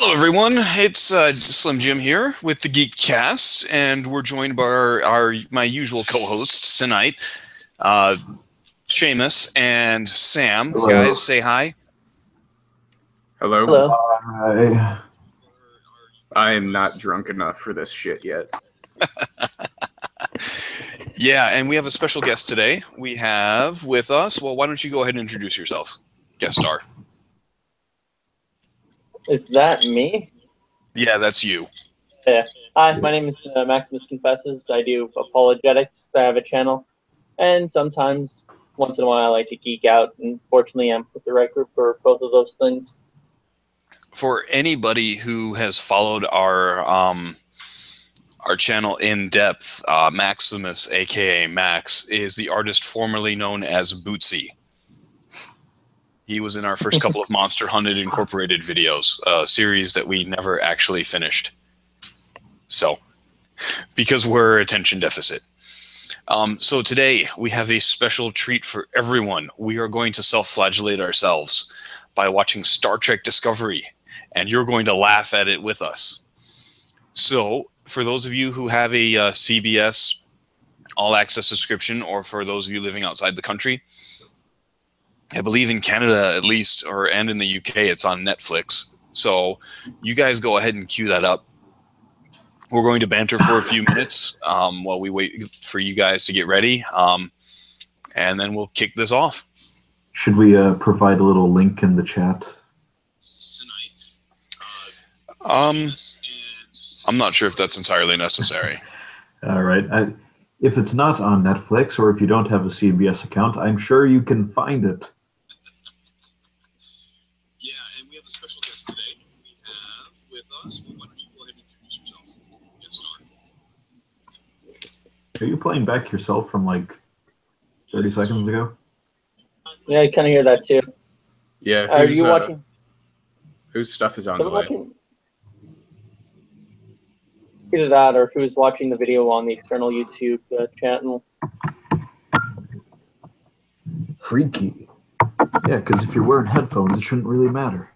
Hello, everyone. It's Slim Jim here with the Geek Cast, and we're joined by my usual co-hosts tonight, Seamus and Sam. Hello. Guys, say hi. Hello. Hello. Hi. I am not drunk enough for this shit yet. Yeah, and we have a special guest today. We have with us. Well, why don't you go ahead and introduce yourself, guest star? Is that me? Yeah, that's you. Yeah. Hi, my name is Maximus Confesses. I do apologetics. I have a channel. And sometimes, once in a while, I like to geek out. And fortunately, I'm with the right group for both of those things. For anybody who has followed our channel in depth, Maximus, aka Max, is the artist formerly known as Bootsy. He was in our first couple of Monster Hunted Incorporated videos, a series that we never actually finished. So, because we're attention deficit. So today, we have a special treat for everyone. We are going to self-flagellate ourselves by watching Star Trek Discovery, and you're going to laugh at it with us. So, for those of you who have a CBS all-access subscription, or for those of you living outside the country, I believe in Canada at least, and in the UK, it's on Netflix. So you guys go ahead and queue that up. We're going to banter for a few minutes while we wait for you guys to get ready, and then we'll kick this off. Should we provide a little link in the chat? I'm not sure if that's entirely necessary. All right. If it's not on Netflix, or if you don't have a CBS account, I'm sure you can find it. Yeah, and we have a special guest today. We have with us. Well, why don't you go ahead and introduce yourself? Yes, Are you playing back yourself from like 30 seconds ago? Yeah, I kind of hear that too. Yeah. Are you watching? Whose stuff is on the way? Either that, or who's watching the video on the external YouTube channel. Freaky. Yeah, because if you're wearing headphones, it shouldn't really matter.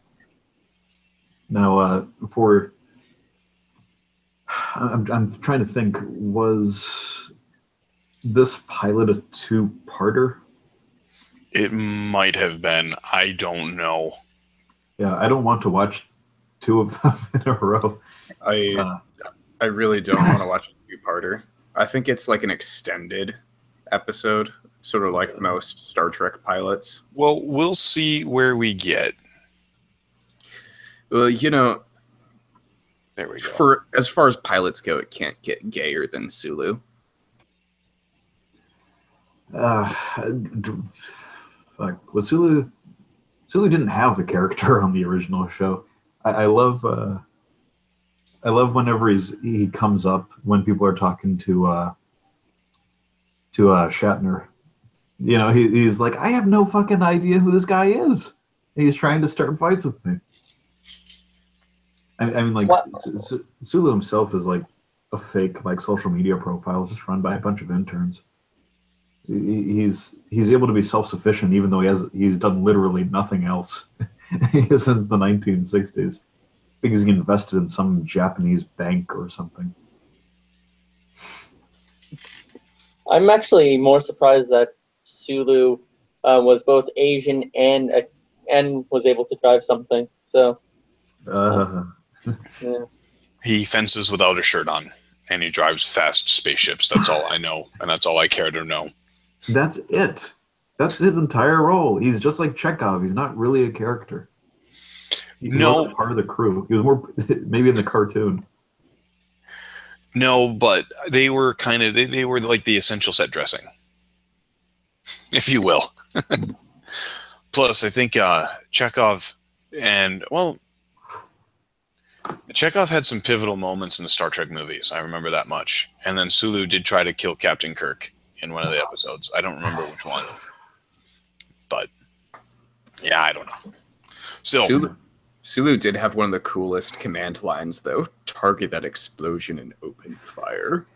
Now, I'm trying to think, was this pilot a two-parter? It might have been. I don't know. Yeah, I don't want to watch two of them in a row. I really don't want to watch a two-parter. I think it's like an extended episode, sort of like most Star Trek pilots. Well, we'll see where we get. Well, you know, there we go. As far as pilots go, it can't get gayer than Sulu. Was Sulu didn't have a character on the original show. I love whenever he comes up when people are talking to Shatner. You know, he's like, I have no fucking idea who this guy is. He's trying to start fights with me. I mean, like, Sulu himself is like a fake, like, social media profile just run by a bunch of interns. He's able to be self-sufficient even though he's done literally nothing else since the 1960s. I think he's invested in some Japanese bank or something. I'm actually more surprised that Sulu was both Asian and was able to drive something. So. Yeah. He fences without a shirt on, and he drives fast spaceships. That's all I know, and that's all I care to know. That's it. That's his entire role. He's just like Chekhov. He's not really a character. He wasn't part of the crew. He was more maybe in the cartoon. No, but they were kind of they were like the essential set dressing, if you will. Plus, I think Chekhov Chekhov had some pivotal moments in the Star Trek movies. I remember that much. And then Sulu did try to kill Captain Kirk in one of the episodes. I don't remember which one. But, yeah, I don't know. Still, Sulu did have one of the coolest command lines, though. Target that explosion and open fire.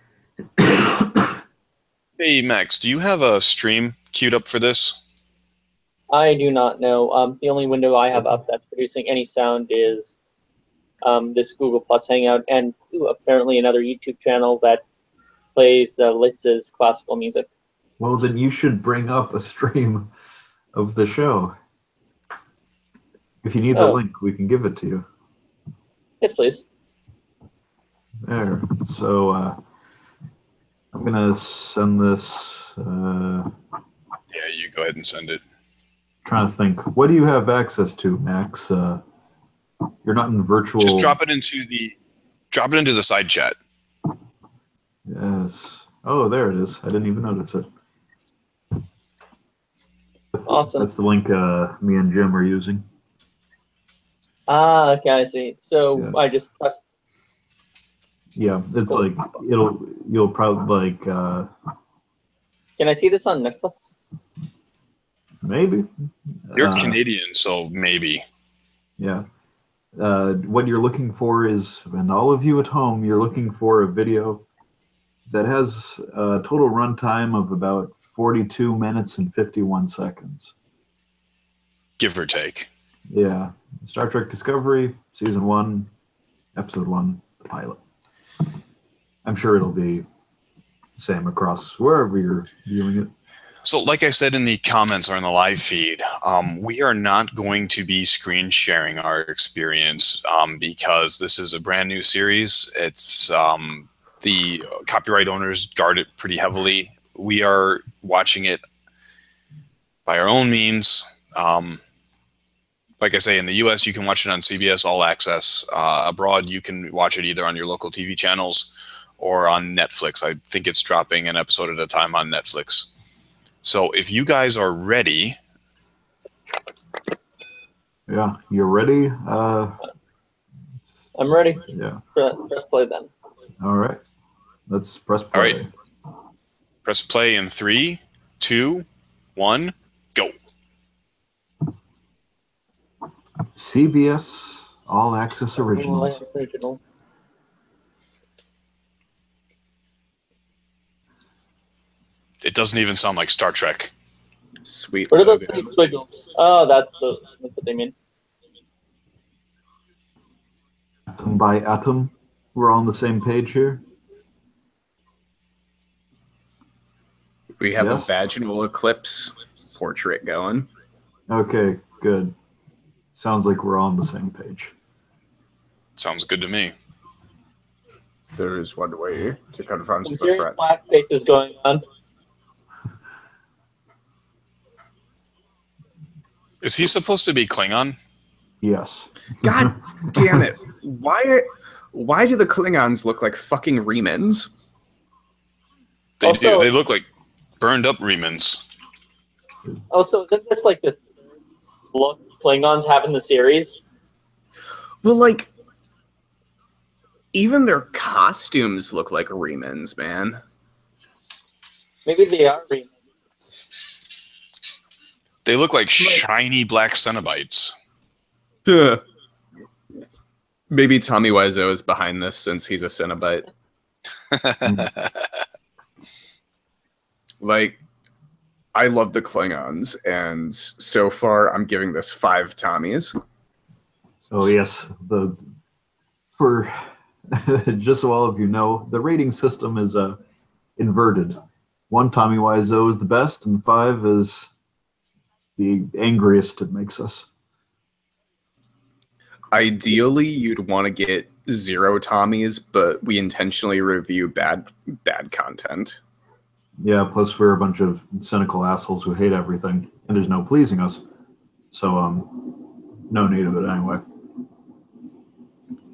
Hey, Max, do you have a stream queued up for this? I do not know. The only window I have up that's producing any sound is this Google Plus Hangout, and apparently another YouTube channel that plays Litz's classical music. Well, then you should bring up a stream of the show. If you need the link, we can give it to you. Yes, please. There. So I'm gonna send this. Yeah, you go ahead and send it. Trying to think. What do you have access to, Max? You're not in virtual. Just drop it into the side chat. Yes. Oh, there it is. I didn't even notice it. Awesome. That's the link me and Jim are using. Ah, okay, I see. So Yeah. I just press. Yeah, it's like you'll probably like. Can I see this on Netflix? Maybe. You're Canadian, so maybe. Yeah. What you're looking for is, and all of you at home, you're looking for a video that has a total runtime of about 42 minutes and 51 seconds. Give or take. Yeah. Star Trek Discovery, Season 1, Episode 1, the pilot. I'm sure it'll be the same across wherever you're viewing it. So like I said in the comments or in the live feed, we are not going to be screen sharing our experience because this is a brand new series. It's the copyright owners guard it pretty heavily. We are watching it by our own means. Like I say, in the US, you can watch it on CBS All Access. Abroad, you can watch it either on your local TV channels or on Netflix. I think it's dropping an episode at a time on Netflix. So if you guys are ready. Yeah, you're ready? I'm ready. Yeah. Press play then. All right. Let's press play. All right. Press play in 3, 2, 1, go. CBS All Access Originals. Originals. It doesn't even sound like Star Trek. Sweet. What are those three squiggles? Oh, that's what they mean. Atom by atom. We're all on the same page here. We have Yes. a vaginal eclipse portrait going. Okay, good. Sounds like we're all on the same page. Sounds good to me. There is one way to confront Some the serious threat. blackface is going on. Is he supposed to be Klingon? Yes. God damn it! Why do the Klingons look like fucking Remans? They Also- do. They look like burned up Remans. Also, isn't this like the look Klingons have in the series? Well, like, even their costumes look like Remans, man. Maybe they are Remans. They look like shiny black Cenobites. Yeah. Maybe Tommy Wiseau is behind this since he's a Cenobite. Like, I love the Klingons, and so far I'm giving this 5 Tommies. So yes, for just so all of you know, the rating system is inverted. 1 Tommy Wiseau is the best, and 5 is the angriest it makes us. Ideally, you'd want to get 0 Tommies, but we intentionally review bad content. Yeah, plus we're a bunch of cynical assholes who hate everything, and there's no pleasing us. So, no need of it anyway.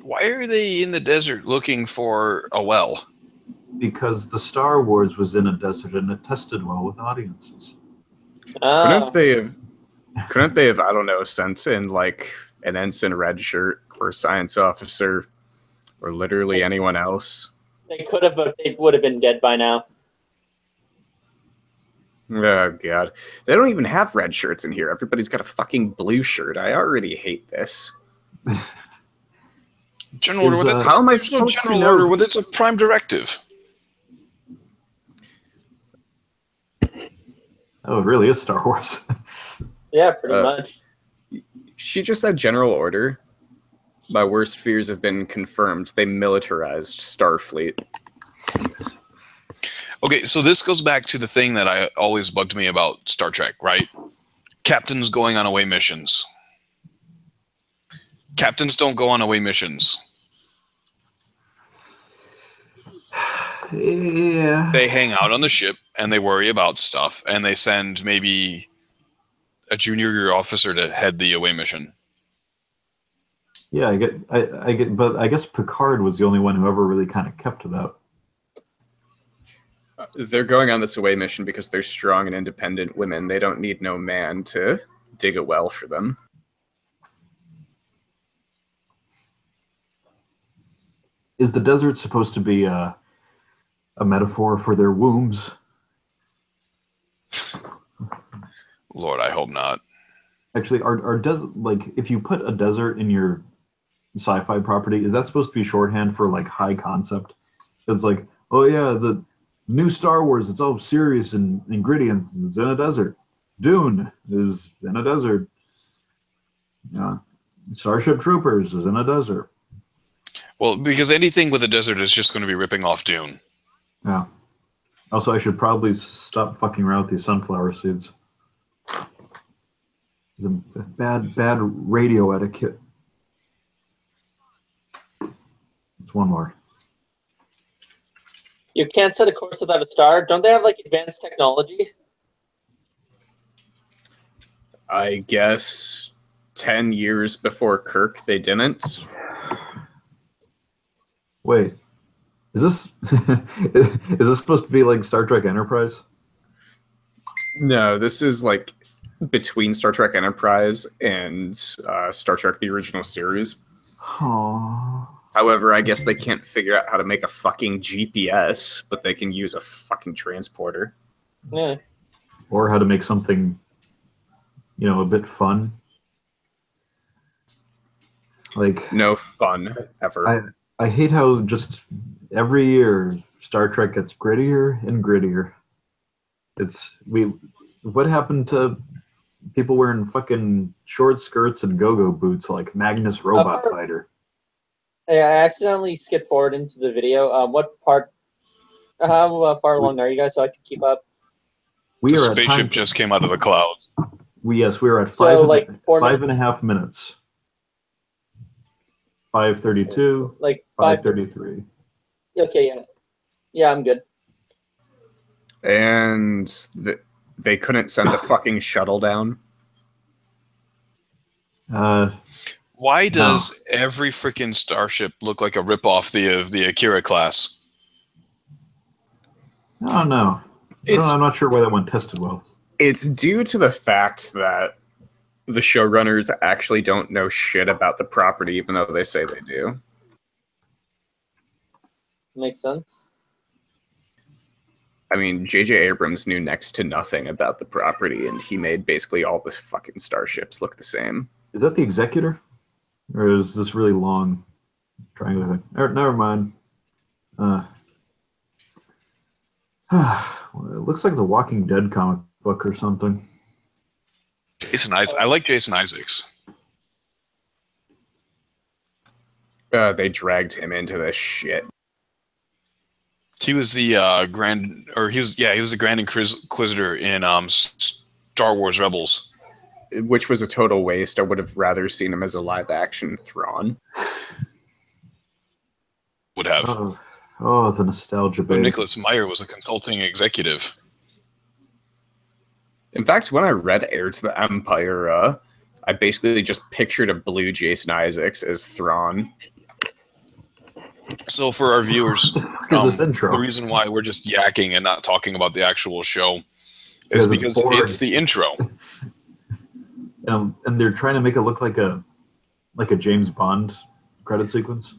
Why are they in the desert looking for a well? Because the Star Wars was in a desert and it tested well with audiences. Couldn't they have, I don't know, sent in like an ensign red shirt or science officer or literally anyone else? They could have, but they would have been dead by now. Oh god. They don't even have red shirts in here. Everybody's got a fucking blue shirt. I already hate this. General order. how am I There's no supposed to general know? order. Well, it's a prime directive. Oh, it really is Star Wars. Yeah, pretty much. She just said general order. My worst fears have been confirmed. They militarized Starfleet. Okay, so this goes back to the thing that I always bugged me about Star Trek, right? Captains going on away missions. Captains don't go on away missions. Yeah. They hang out on the ship and they worry about stuff, and they send maybe a junior officer to head the away mission. Yeah, I get, but I guess Picard was the only one who ever really kind of kept to that. They're going on this away mission because they're strong and independent women. They don't need no man to dig a well for them. Is the desert supposed to be a metaphor for their wombs? Lord, I hope not. Actually, are like if you put a desert in your sci-fi property, is that supposed to be shorthand for like high concept? It's like, oh yeah, the new Star Wars, it's all serious and gritty and it's in a desert. Dune is in a desert. Yeah, Starship Troopers is in a desert. Well, because anything with a desert is just going to be ripping off Dune. Yeah. Also, I should probably stop fucking around with these sunflower seeds. The bad radio etiquette. It's one more. You can't set a course without a star. Don't they have like advanced technology? I guess 10 years before Kirk, they didn't. Wait, is this is this supposed to be like Star Trek Enterprise? No, this is like between Star Trek Enterprise and Star Trek the original series. Aww. However, I guess they can't figure out how to make a fucking GPS, but they can use a fucking transporter. Yeah. Or how to make something, you know, a bit fun. Like No fun ever. I hate how just every year Star Trek gets grittier and grittier. What happened to people wearing fucking short skirts and go-go boots like Magnus Robot Fighter? Yeah, I accidentally skipped forward into the video. How far along are you guys so I can keep up? The spaceship just came out of the cloud. We are at So, 5.5 minutes. 5:32. Like 5:33. Okay, yeah. Yeah, I'm good. And they couldn't send a fucking shuttle down. Why does every freaking starship look like a ripoff of the Akira class? I don't know. I'm not sure why that one tested well. It's due to the fact that the showrunners actually don't know shit about the property, even though they say they do. Makes sense. I mean, J.J. Abrams knew next to nothing about the property, and he made basically all the fucking starships look the same. Is that the Executor? Or is this really long triangular thing? Never mind. Well, it looks like the Walking Dead comic book or something. I like Jason Isaacs. They dragged him into this shit. He was the he was the Grand Inquisitor in Star Wars Rebels, which was a total waste. I would have rather seen him as a live-action Thrawn. Would have. Oh, the nostalgia, baby. But Nicholas Meyer was a consulting executive. In fact, when I read Heir to the Empire, I basically just pictured a blue Jason Isaacs as Thrawn. So for our viewers, the reason why we're just yakking and not talking about the actual show is because it's the intro. And they're trying to make it look like a James Bond credit sequence.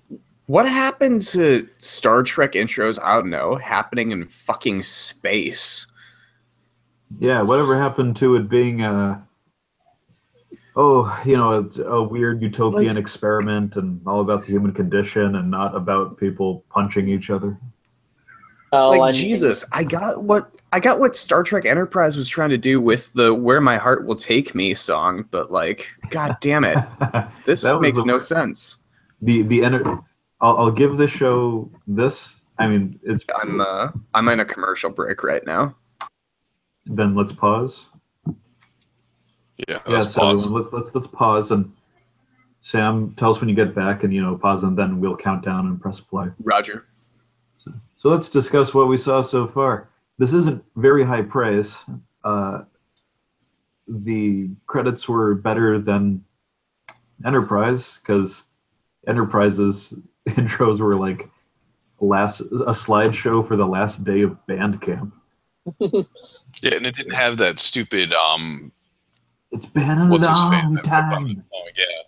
What happened to Star Trek intros? I don't know. Happening in fucking space. Yeah, whatever happened to it being it's a weird utopian experiment and all about the human condition and not about people punching each other. Jesus, I got what Star Trek Enterprise was trying to do with the "Where My Heart Will Take Me" song, but god damn it, this makes no sense. I'll give the show this. I mean, it's. I'm in a commercial break right now. Then let's pause. Yeah, Yes, pause. everyone, let's pause, and Sam, tell us when you get back, and pause, and then we'll count down and press play. Roger. So let's discuss what we saw so far. This isn't very high praise. The credits were better than Enterprise, because Enterprise's intros were like a slideshow for the last day of band camp. Yeah, and it didn't have that stupid It's been a what's his face? long time. Oh yeah,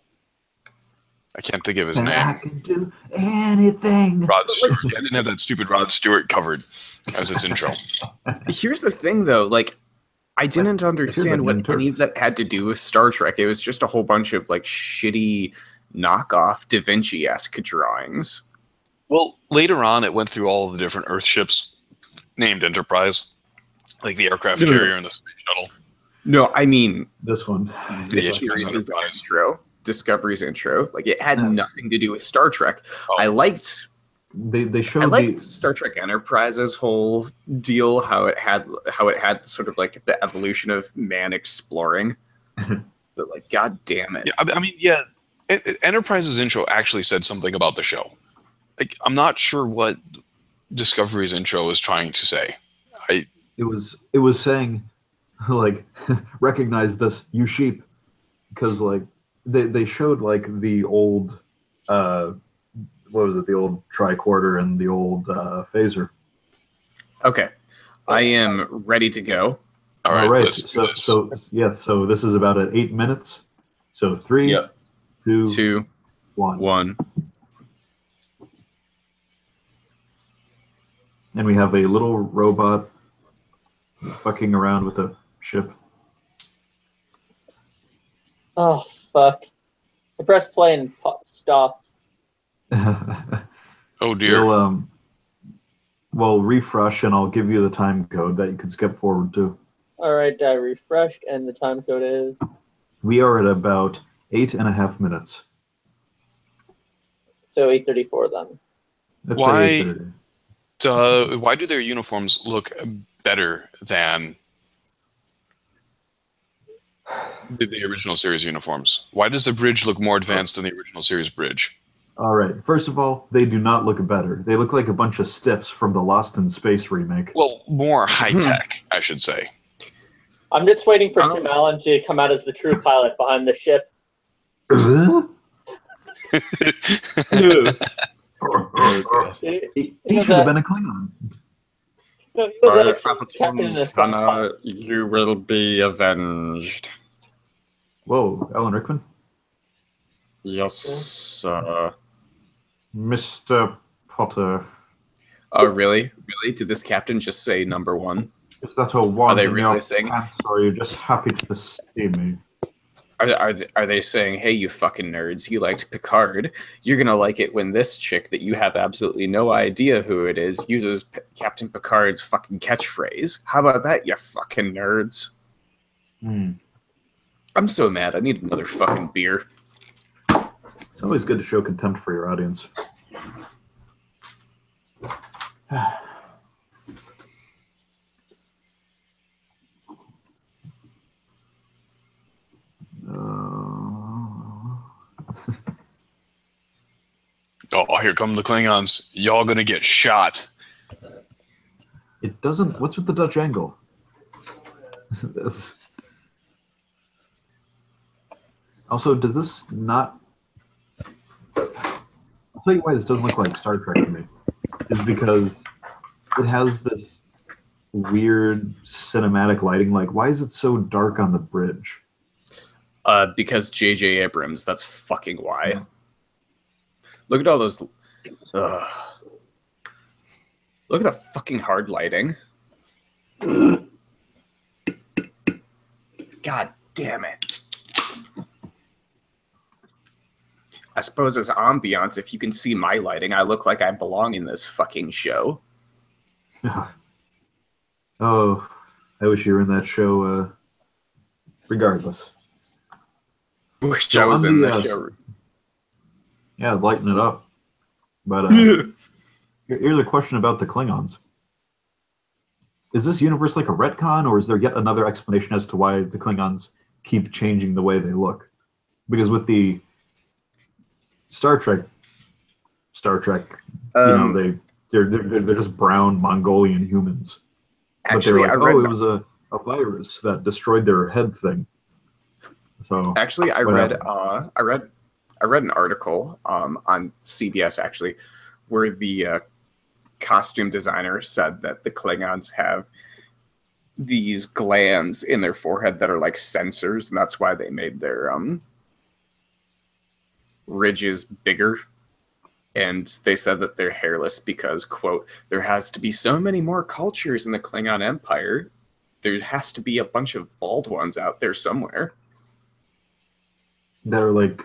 I can't think of his But name. I can do anything. Rod Stewart. Yeah, I didn't have that stupid Rod Stewart covered as its intro. Here's the thing, though. Like, I didn't understand what any of that had to do with Star Trek. It was just a whole bunch of like shitty knockoff Da Vinci-esque drawings. Well, later on, it went through all the different Earth ships named Enterprise, like the aircraft carrier and the space shuttle. No, I mean this one. This series' intro, Discovery's intro, like it had nothing to do with Star Trek. Oh. I liked Star Trek Enterprise's whole deal, how it had sort of like the evolution of man exploring. But like, god damn it! Yeah, I mean, yeah, Enterprise's intro actually said something about the show. Like, I'm not sure what Discovery's intro was trying to say. It was saying, like, recognize this, you sheep, because like they showed like the old what was it, the old tricorder and the old phaser. Okay, I am ready to go. All right. So this is about at 8 minutes. So 3, 2, 1. And we have a little robot fucking around with a ship. Oh, fuck. I pressed play and stopped. Oh, dear. Well, refresh, and I'll give you the time code that you can skip forward to. All right, I refreshed, and the time code is? We are at about 8.5 minutes. So 8:34 then. Let's say 8:30. Why do their uniforms look better than the original series uniforms? Why does the bridge look more advanced than the original series bridge? All right. First of all, they do not look better. They look like a bunch of stiffs from the Lost in Space remake. Well, more high-tech, I should say. I'm just waiting for Tim Allen to come out as the true pilot behind the ship. He should have been a Klingon. You will be avenged. Whoa, Alan Rickman? Yes, sir. Mr. Potter. Oh, really? Really? Did this captain just say number 1? Is that a one? Are they really saying? Or are you just happy to see me? Are they saying, hey, you fucking nerds, you liked Picard. You're going to like it when this chick that you have absolutely no idea who it is uses Captain Picard's fucking catchphrase. How about that, you fucking nerds? I'm so mad. I need another fucking beer. It's always good to show contempt for your audience. Oh, here come the Klingons. Y'all gonna get shot. It doesn't... What's with the Dutch angle? Also, does this not... I'll tell you why this doesn't look like Star Trek to me. Is because it has this weird cinematic lighting. Like, why is it so dark on the bridge? Because J.J. Abrams, that's fucking why. Look at all those... Look at the fucking hard lighting. God damn it. I suppose as ambiance, if you can see my lighting, I look like I belong in this fucking show. Oh, I wish you were in that show, regardless. Wish I was in that show. Yeah, lighten it up. But here's a question about the Klingons. Is this universe like a retcon, or is there yet another explanation as to why the Klingons keep changing the way they look? Because with the Star Trek, they're just brown Mongolian humans. But they're Actually, like, oh, it was a virus that destroyed their head thing. So actually, I read an article on CBS actually, where the costume designer said that the Klingons have these glands in their forehead that are like sensors, and that's why they made their ridges bigger. And they said that they're hairless because, quote, there has to be so many more cultures in the Klingon Empire. There has to be a bunch of bald ones out there somewhere. That are like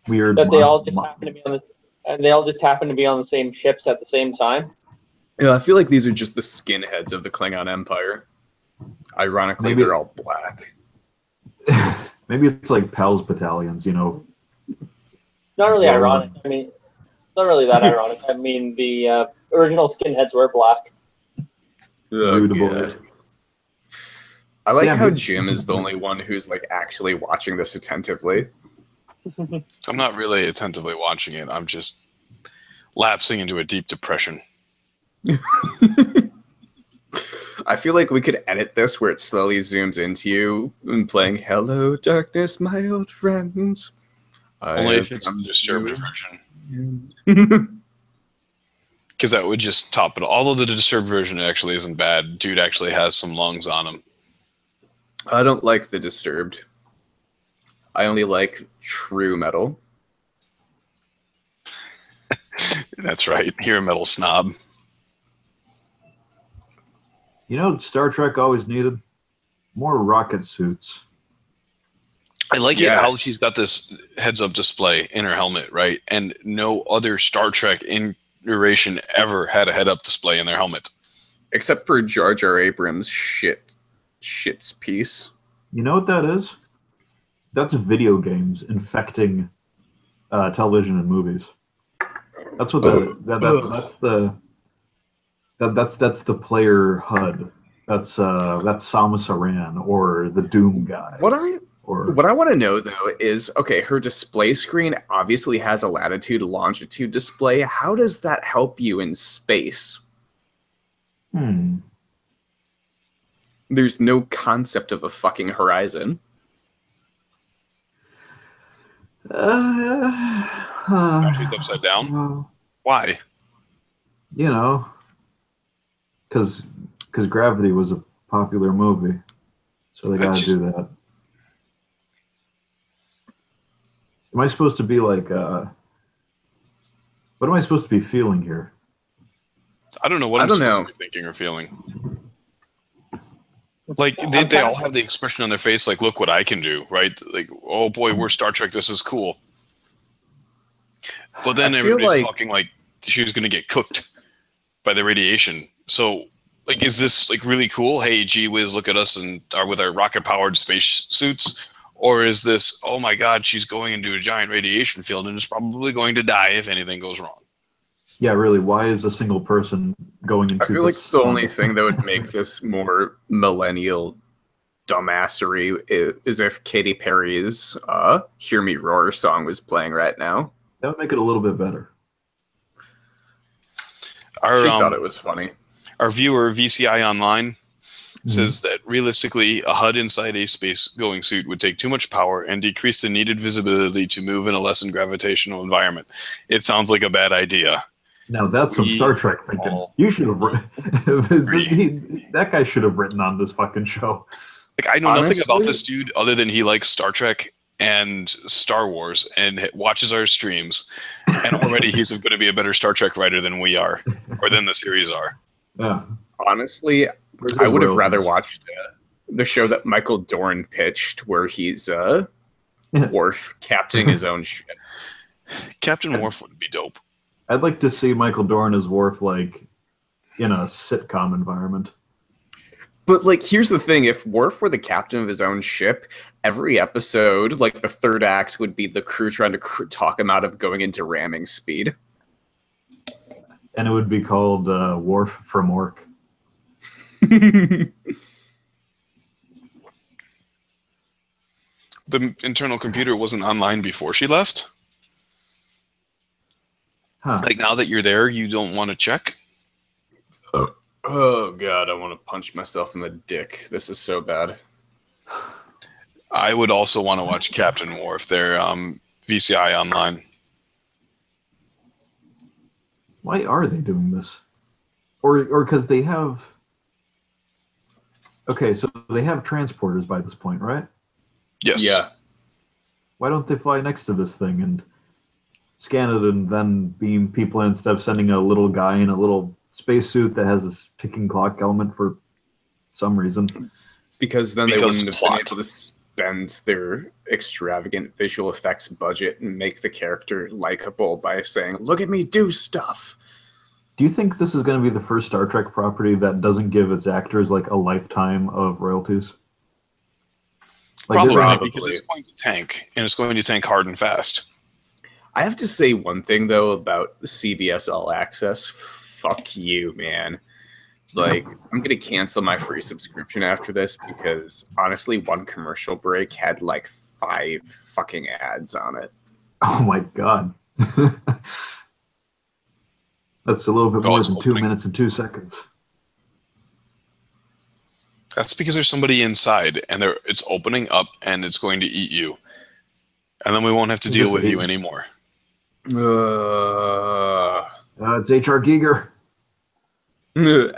weird. That they all just happen to be on the, and they all just happen to be on the same ships at the same time. Yeah, I feel like these are just the skinheads of the Klingon Empire. Ironically, they're all black. Maybe it's like Pals battalions, you know. It's not really ironic. I mean, it's not really that ironic. I mean, the original skinheads were black. Oh, God. I like how Jim is the only one who's like actually watching this attentively. I'm not really attentively watching it. I'm just lapsing into a deep depression. I feel like we could edit this where it slowly zooms into you and playing "Hello, Darkness, My Old Friends." Only if it's a disturbed version. Because that would just top it. Although the disturbed version actually isn't bad. Dude actually has some lungs on him. I don't like the disturbed. I only like true metal. That's right. You're a metal snob. You know, Star Trek always needed more rocket suits. I like it how she's got this heads-up display in her helmet, right? And no other Star Trek iteration ever had a head-up display in their helmet, except for Jar Jar Abrams' shits piece. You know what that is? That's video games infecting television and movies. That's what that's the player HUD. That's Samus Aran or the Doom guy. What I want to know though is, okay, her display screen obviously has a latitude longitude display. How does that help you in space? There's no concept of a fucking horizon. She's upside down. Why? You know, because Gravity was a popular movie, so they gotta do that. Am I supposed to be like, what am I supposed to be feeling here? I don't know what I'm supposed to be thinking or feeling. Like, they all have the expression on their face, like, look what I can do, right? Like, oh boy, we're Star Trek, this is cool. But then everybody's talking like she was going to get cooked by the radiation. So, like, is this, like, really cool? Hey, gee whiz, look at us and with our rocket-powered space suits. Or is this, oh my God, she's going into a giant radiation field and is probably going to die if anything goes wrong? Yeah, really, why is a single person going into I feel like the only thing that would make this more millennial dumbassery is if Katy Perry's Hear Me Roar song was playing right now. That would make it a little bit better. She thought it was funny. Our viewer, VCI Online, says that realistically, a HUD inside a space-going suit would take too much power and decrease the needed visibility to move in a lessened gravitational environment. It sounds like a bad idea. Now that's some Star Trek thinking. You should have. That guy should have written on this fucking show. Like, I know nothing about this dude other than he likes Star Trek and Star Wars and watches our streams, and already he's going to be a better Star Trek writer than we are, or than the series are. Yeah. Honestly, I would have rather watched the show that Michael Dorn pitched, where he's Worf captaining his own ship. Captain Worf would be dope. I'd like to see Michael Dorn as Worf, like, in a sitcom environment. But, like, here's the thing. If Worf were the captain of his own ship, every episode, like, the third act would be the crew trying to talk him out of going into ramming speed. And it would be called Worf from Orc. The internal computer wasn't online before she left? Huh. Like, now that you're there, you don't want to check? Oh, God, I want to punch myself in the dick. This is so bad. I would also want to watch Captain Worf. They're VCI online. Why are they doing this? Or because they have... Okay, so they have transporters by this point, right? Yes. Yeah. Why don't they fly next to this thing and scan it and then beam people in instead of sending a little guy in a little spacesuit that has this ticking clock element for some reason? Because then they wouldn't have been able to spend their extravagant visual effects budget and make the character likable by saying, look at me do stuff. Do you think this is going to be the first Star Trek property that doesn't give its actors like a lifetime of royalties? Like, Probably, because it's going to tank, and it's going to tank hard and fast. I have to say one thing, though, about CBS All Access. Fuck you, man. Like, I'm going to cancel my free subscription after this because, honestly, one commercial break had, like, 5 fucking ads on it. Oh, my God. That's a little bit more than 2 minutes and 2 seconds. That's because there's somebody inside, and it's opening up, and it's going to eat you. And then we won't have to deal with you anymore. It's H.R. Giger.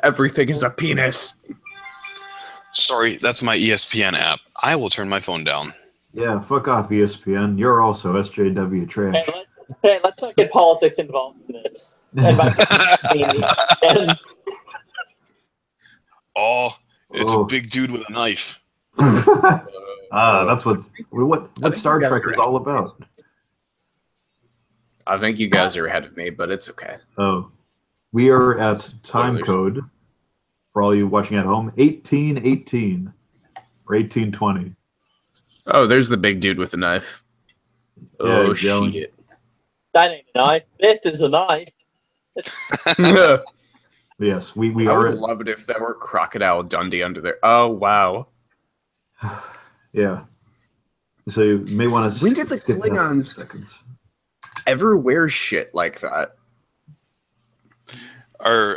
Everything is a penis. Sorry, that's my ESPN app. I will turn my phone down. Yeah, fuck off, ESPN. You're also SJW trash. Hey, let's not get politics involved in this. It's a big dude with a knife. That's what Star Trek is all about. I think you guys are ahead of me, but it's okay. Oh, we are at time code for all you watching at home. 1818 or 1820. Oh, there's the big dude with the knife. Yeah, oh shit! That ain't a knife. This is a knife. Yes, we I are. would love it if there were Crocodile Dundee under there. Oh wow. Yeah. So you may want to. When did the Klingons ever wear shit like that? Our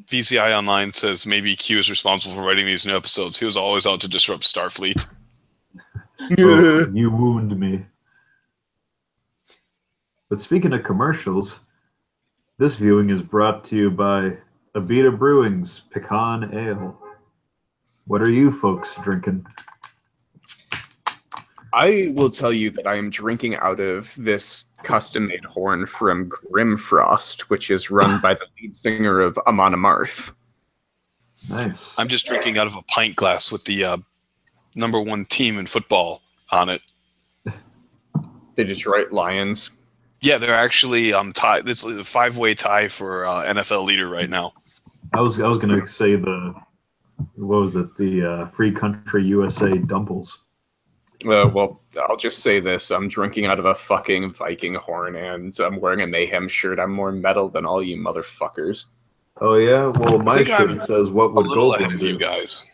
VCI Online says maybe Q is responsible for writing these new episodes. He was always out to disrupt Starfleet. Oh, you wound me. But speaking of commercials, this viewing is brought to you by Abita Brewing's Pecan Ale. What are you folks drinking? I will tell you that I am drinking out of this custom-made horn from Grimfrost, which is run by the lead singer of Amon Amarth. Nice. I'm just drinking out of a pint glass with the #1 team in football on it. The Detroit Lions. Yeah, they're actually tied. This is a 5-way tie for NFL leader right now. I was gonna say the Free Country USA Dumples. Well, I'll just say this. I'm drinking out of a fucking Viking horn, and I'm wearing a Mayhem shirt. I'm more metal than all you motherfuckers. Oh, yeah? Well, my shirt says, what would Goldblum do? You guys.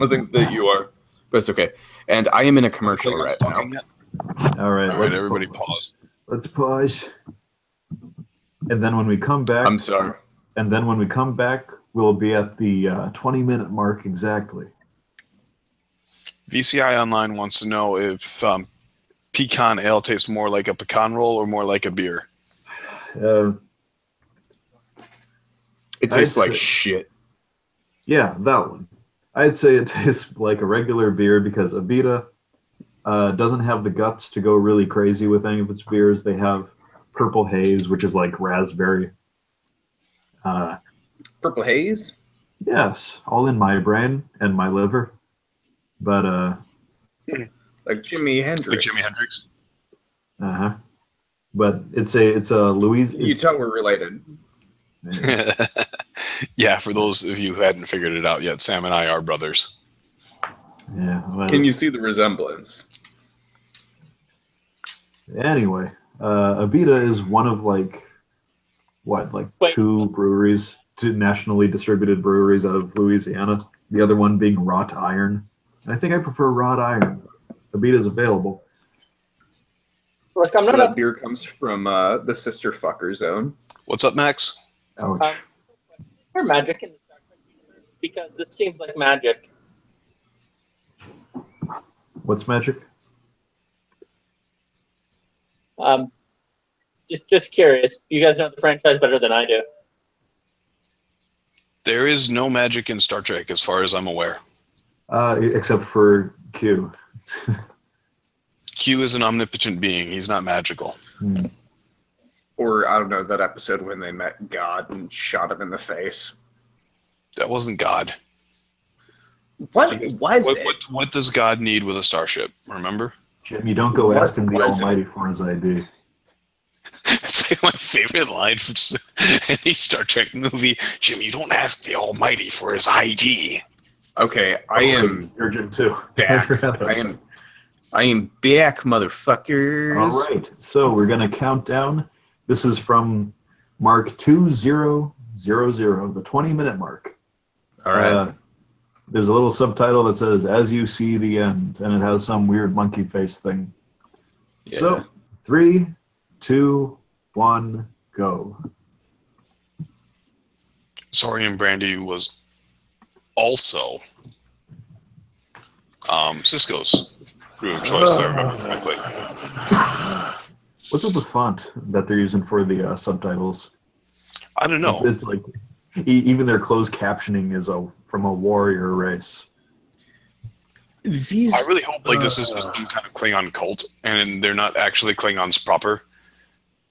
I think that you are. But it's okay. And I am in a commercial right now. All right, everybody pause. Let's pause. And then when we come back... I'm sorry. And then when we come back, we'll be at the 20-minute mark exactly. VCI Online wants to know if pecan ale tastes more like a pecan roll or more like a beer. It tastes like shit. Yeah, that one. I'd say it tastes like a regular beer because Abita doesn't have the guts to go really crazy with any of its beers. They have Purple Haze, which is like raspberry. Purple Haze? Yes, all in my brain and my liver. But like Jimi Hendrix. Like Jimi Hendrix. Uh-huh. But it's a Louise. You tell we're related. Yeah, for those of you who hadn't figured it out yet, Sam and I are brothers. Yeah. Well, Can you see the resemblance? anyway, Abita is one of two breweries, two nationally distributed breweries out of Louisiana. The other one being Wrought Iron. And I think I prefer Wrought Iron. Abita is available. Look, So that beer comes from the Sister Fucker Zone. What's up, Max? Ouch. Or magic in the Star Trek universe, because this seems like magic. What's magic? Just curious. You guys know the franchise better than I do. There is no magic in Star Trek, as far as I'm aware. Except for Q. Q is an omnipotent being. He's not magical. Or, I don't know, that episode when they met God and shot him in the face. That wasn't God. What was it? What does God need with a starship? Remember? Jim, you don't go asking the Almighty for his ID. It's like my favorite line from any Star Trek movie. Jim, you don't ask the Almighty for his ID. Okay, I am Urgent too. back. I am back, motherfuckers. All right, so we're gonna count down. This is from mark 2000, the 20-minute mark. All right. There's a little subtitle that says "As You See the End," and it has some weird monkey face thing. Yeah. So, 3, 2, 1, go. Saurian Brandy was also Cisco's brew of choice, if I remember correctly. What's up with font that they're using for the subtitles? I don't know. It's like even their closed captioning is from a warrior race. I really hope this is some kind of Klingon cult, and they're not actually Klingons proper,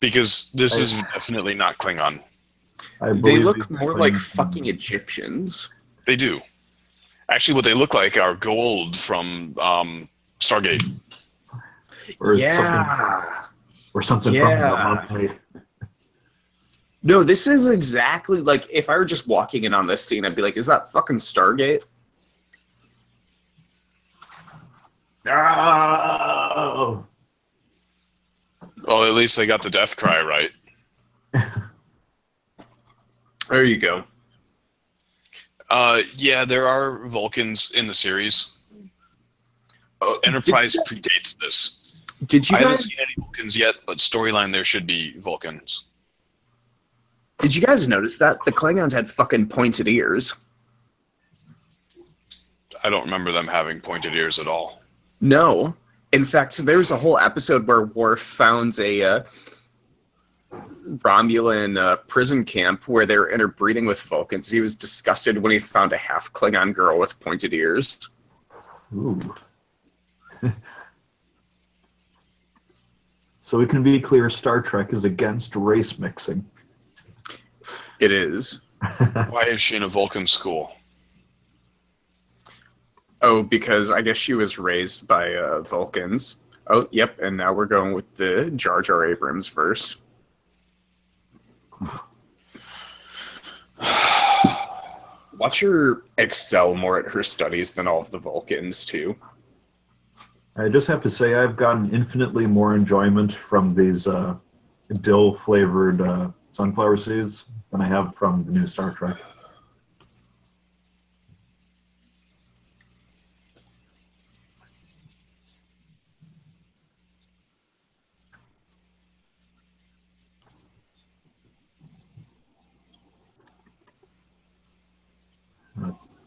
because this is definitely not Klingon. They look more like fucking Egyptians. They do. Actually, what they look like are gold from Stargate. Or something from the monthly. No, this is exactly like if I were just walking in on this scene, I'd be like, "Is that fucking Stargate?" Oh. Well, at least they got the death cry right. There you go. Yeah, there are Vulcans in the series. Enterprise predates this. Did you I haven't guys seen any Vulcans yet, but storyline there should be Vulcans. Did you guys notice that the Klingons had fucking pointed ears? I don't remember them having pointed ears at all. No. In fact, there's a whole episode where Worf found a Romulan prison camp where they're interbreeding with Vulcans. He was disgusted when he found a half Klingon girl with pointed ears. Ooh. So we can be clear, Star Trek is against race mixing. It is. Why is she in a Vulcan school? Oh, because I guess she was raised by Vulcans. Oh, yep, and now we're going with the Jar Jar Abrams verse. Watch her excel more at her studies than all of the Vulcans, too. I just have to say I've gotten infinitely more enjoyment from these dill-flavored sunflower seeds than I have from the new Star Trek.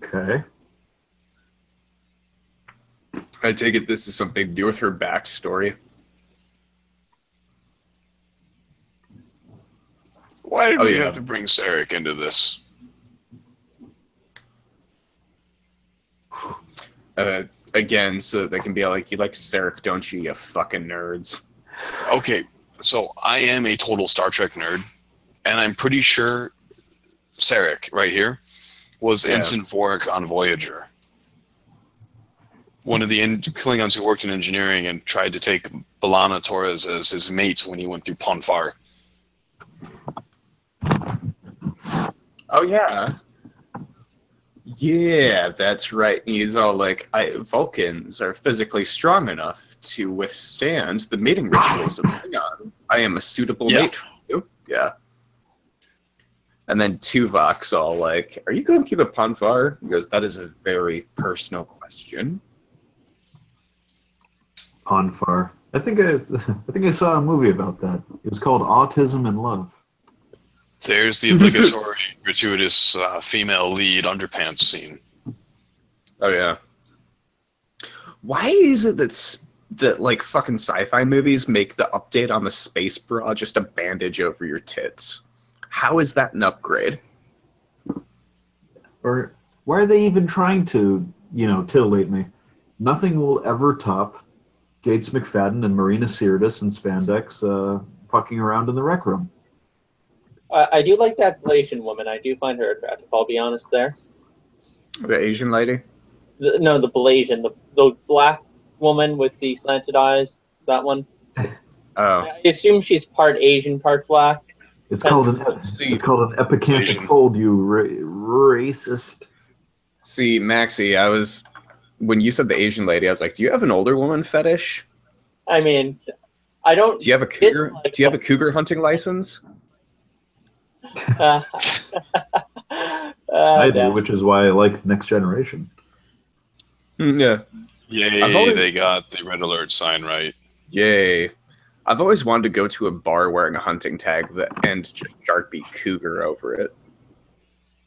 Okay. I take it this is something to do with her backstory. Why did we have to bring Sarek into this? Again, so that they can be like, "You like Sarek, don't you, you fucking nerds?" Okay, so I am a total Star Trek nerd, and I'm pretty sure Sarek, right here, was Ensign Vorik on Voyager. One of the Klingons who worked in engineering and tried to take B'Elanna Torres as his mate when he went through Ponfar. Oh yeah. Yeah, that's right. And he's all like, Vulcans are physically strong enough to withstand the mating rituals of Klingon. I am a suitable mate for you. Yeah. And then Tuvok's all like, are you going through the Ponvar? He goes, that is a very personal question. Ponfar. I think I saw a movie about that. It was called Autism and Love. There's the obligatory, gratuitous female lead underpants scene. Oh yeah. Why is it that like fucking sci-fi movies make the update on the space bra just a bandage over your tits? How is that an upgrade? Or why are they even trying to, titillate me? Nothing will ever top Gates McFadden and Marina Sirtis and spandex fucking around in the rec room. I do like that Malaysian woman. I do find her attractive. I'll be honest there. The Asian lady? No, the Malaysian, the black woman with the slanted eyes. That one. Oh. I assume she's part Asian, part black. It's called an epicanthic Asian. fold, you racist. See, Maxie, when you said the Asian lady, I was like, do you have an older woman fetish? I mean, I don't. Do you have a cougar? Do you have a cougar hunting license? I do, which is why I like Next Generation. Yeah. Yay, they got the red alert sign right. Yay. I've always wanted to go to a bar wearing a hunting tag and just Sharpie cougar over it.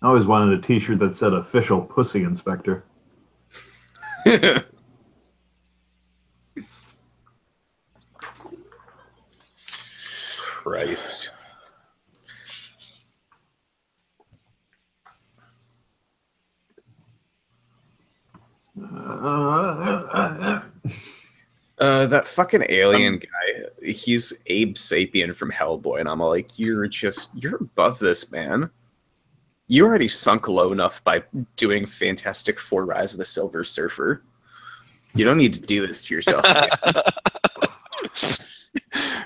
I always wanted a t-shirt that said official pussy inspector. Christ. That fucking alien guy, he's Abe Sapien from Hellboy, and I'm all like, you're above this, man. You already sunk low enough by doing Fantastic Four Rise of the Silver Surfer. You don't need to do this to yourself.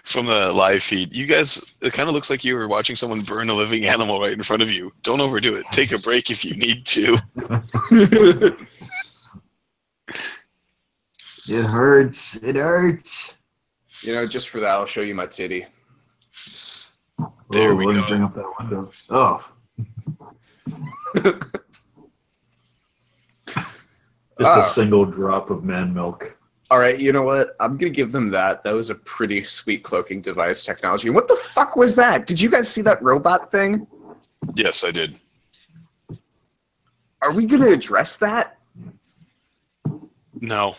From the live feed, you guys, it kind of looks like you were watching someone burn a living animal right in front of you. Don't overdo it. Take a break if you need to. It hurts. It hurts. Just for that, I'll show you my titty. There we go. Bring up that window. Oh. Just a single drop of man milk. All right, you know what? I'm going to give them that. That was a pretty sweet cloaking device technology. What the fuck was that? Did you guys see that robot thing? Yes, I did. Are we going to address that? No.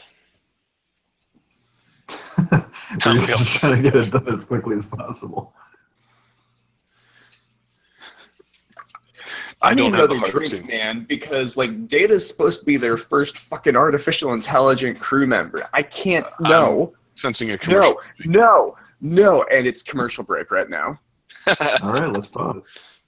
We're just trying to get it done as quickly as possible. I don't need have the another heart drink, to. man, because Data's supposed to be their first fucking artificial intelligent crew member. I can't. No. Sensing a commercial. No, and it's commercial break right now. All right, let's pause.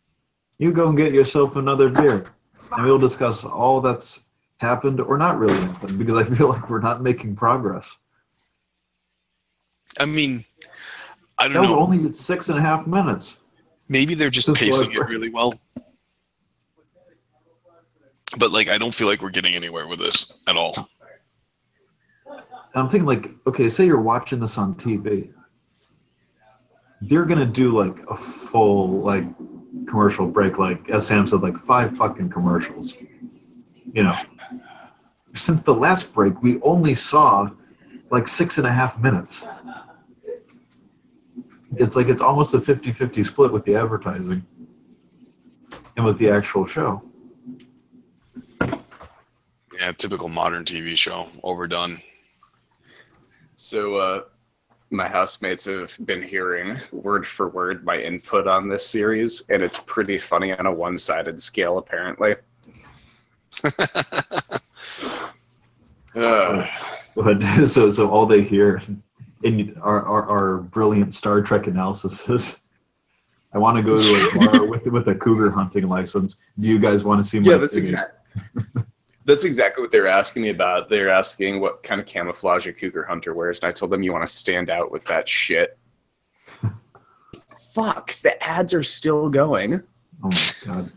You go and get yourself another beer, and we'll discuss all that's happened or not really happened, because I feel like we're not making progress. I mean, I don't That was know. only 6.5 minutes. Maybe they're just pacing it really well. But I don't feel like we're getting anywhere with this at all. I'm thinking okay, say you're watching this on TV. They're gonna do a full commercial break, as Sam said, 5 fucking commercials. Since the last break, we only saw 6.5 minutes. It's almost a 50-50 split with the advertising and with the actual show. Yeah, typical modern TV show, overdone. So, my housemates have been hearing word for word my input on this series, and it's pretty funny on a one-sided scale, apparently. So all they hear in our brilliant Star Trek analysis is, I want to go to a bar with a cougar hunting license. Do you guys want to see my that's exactly what they're asking me about. They're asking what kind of camouflage a cougar hunter wears, and I told them you want to stand out with that shit. Fuck, the ads are still going. Oh my god.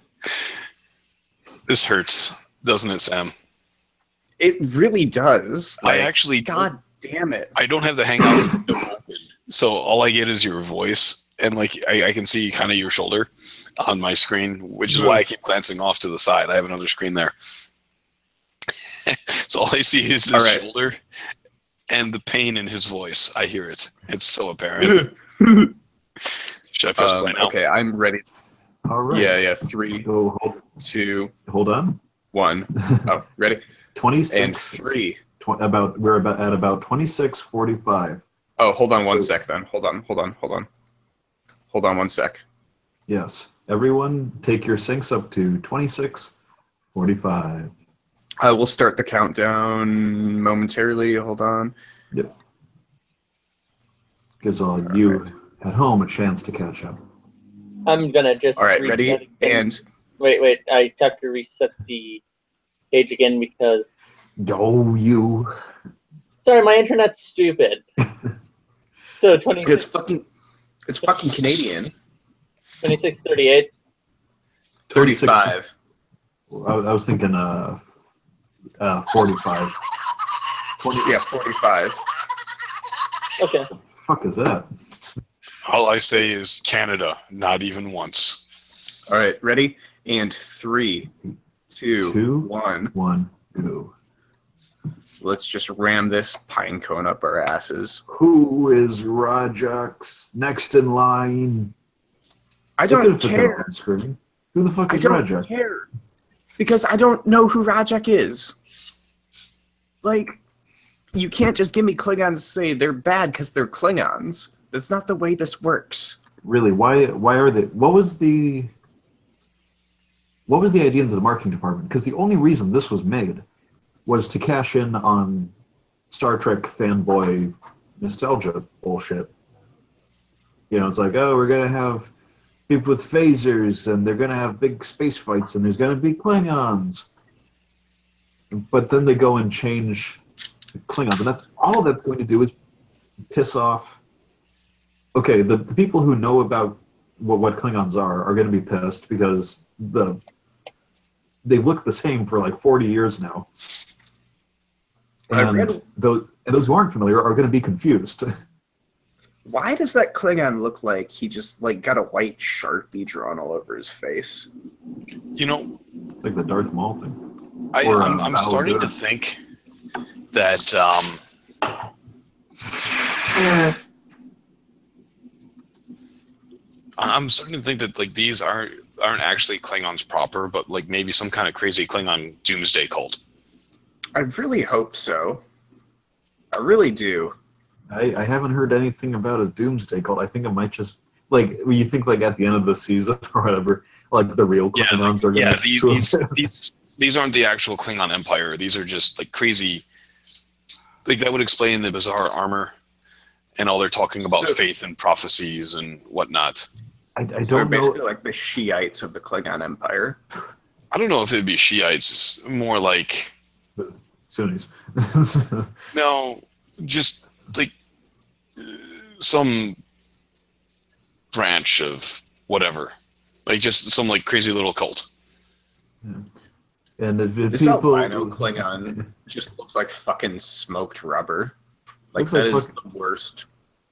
This hurts, doesn't it, Sam? It really does. I actually, God damn it. I don't have the Hangouts window open, so all I get is your voice, and like I can see kind of your shoulder on my screen, which is why I keep glancing off to the side. I have another screen there. So all I see is his shoulder and the pain in his voice. I hear it. It's so apparent. Should I press play now? Okay, I'm ready. All right. Yeah. 3, 2. Hold on. 1. Oh, ready? 26 and 3. We're at about 26:45. Oh, hold on one sec then. Hold on 1 sec. Yes. Everyone take your syncs up to 26:45. I will start the countdown momentarily. Hold on. Yep. Gives all you at home a chance to catch up. I'm gonna just ready? again. And wait, I have to reset the page again because you. Sorry, my internet's stupid. So 26. It's fucking Canadian. 26:38. 35. I was thinking 45. 45. Okay. The fuck is that? All I say is Canada, not even once. All right, ready? And 3, 2, 1, go. Let's just ram this pine cone up our asses. Who is Rajaks next in line? I don't care. Who the fuck is Rajak? I don't care. Because I don't know who Rajak is. Like, you can't just give me Klingons and say they're bad because they're Klingons. That's not the way this works. Really? Why are they? What was the idea of the marketing department? Because the only reason this was made was to cash in on Star Trek fanboy nostalgia bullshit. You know, it's like, oh, we're gonna have people with phasers, and they're gonna have big space fights, and there's gonna be Klingons. But then they go and change the Klingons, and all that's going to do is piss off. Okay, the people who know about what Klingons are going to be pissed because they've looked the same for like 40 years now. And those who aren't familiar are going to be confused. Why does that Klingon look like he just like got a white Sharpie drawn all over his face? You know, it's like the Darth Maul thing. I'm starting to think that I'm starting to think that like these aren't actually Klingons proper, but like maybe some kind of crazy Klingon doomsday cult. I really hope so. I really do. I haven't heard anything about a doomsday cult. I think it might just like you think like at the end of the season or whatever, like the real Klingons are going to. These aren't the actual Klingon Empire. These are just like crazy. Like that would explain the bizarre armor and all they're talking about faith and prophecies and whatnot. I don't know. Basically like the Shiites of the Klingon Empire. I don't know if it'd be Shiites. More like Sunnis. No, just like some branch of whatever. Like just some like crazy little cult. Yeah. And if this people albino Klingon just looks like fucking smoked rubber. Like that is the worst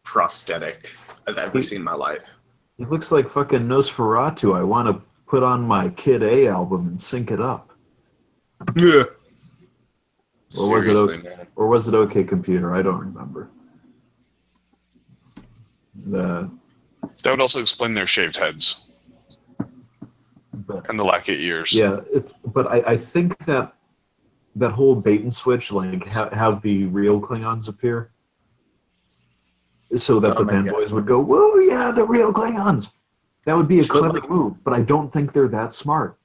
prosthetic I've ever seen in my life. It looks like fucking Nosferatu. I want to put on my Kid A album and sync it up. Yeah. Or was it OK Computer? I don't remember. That would also explain their shaved heads. And the lack of ears. Yeah, but I think that whole bait and switch, like have the real Klingons appear, so that the fanboys would go, "Whoa, yeah, the real Klingons." That would be a clever move, but I don't think they're that smart.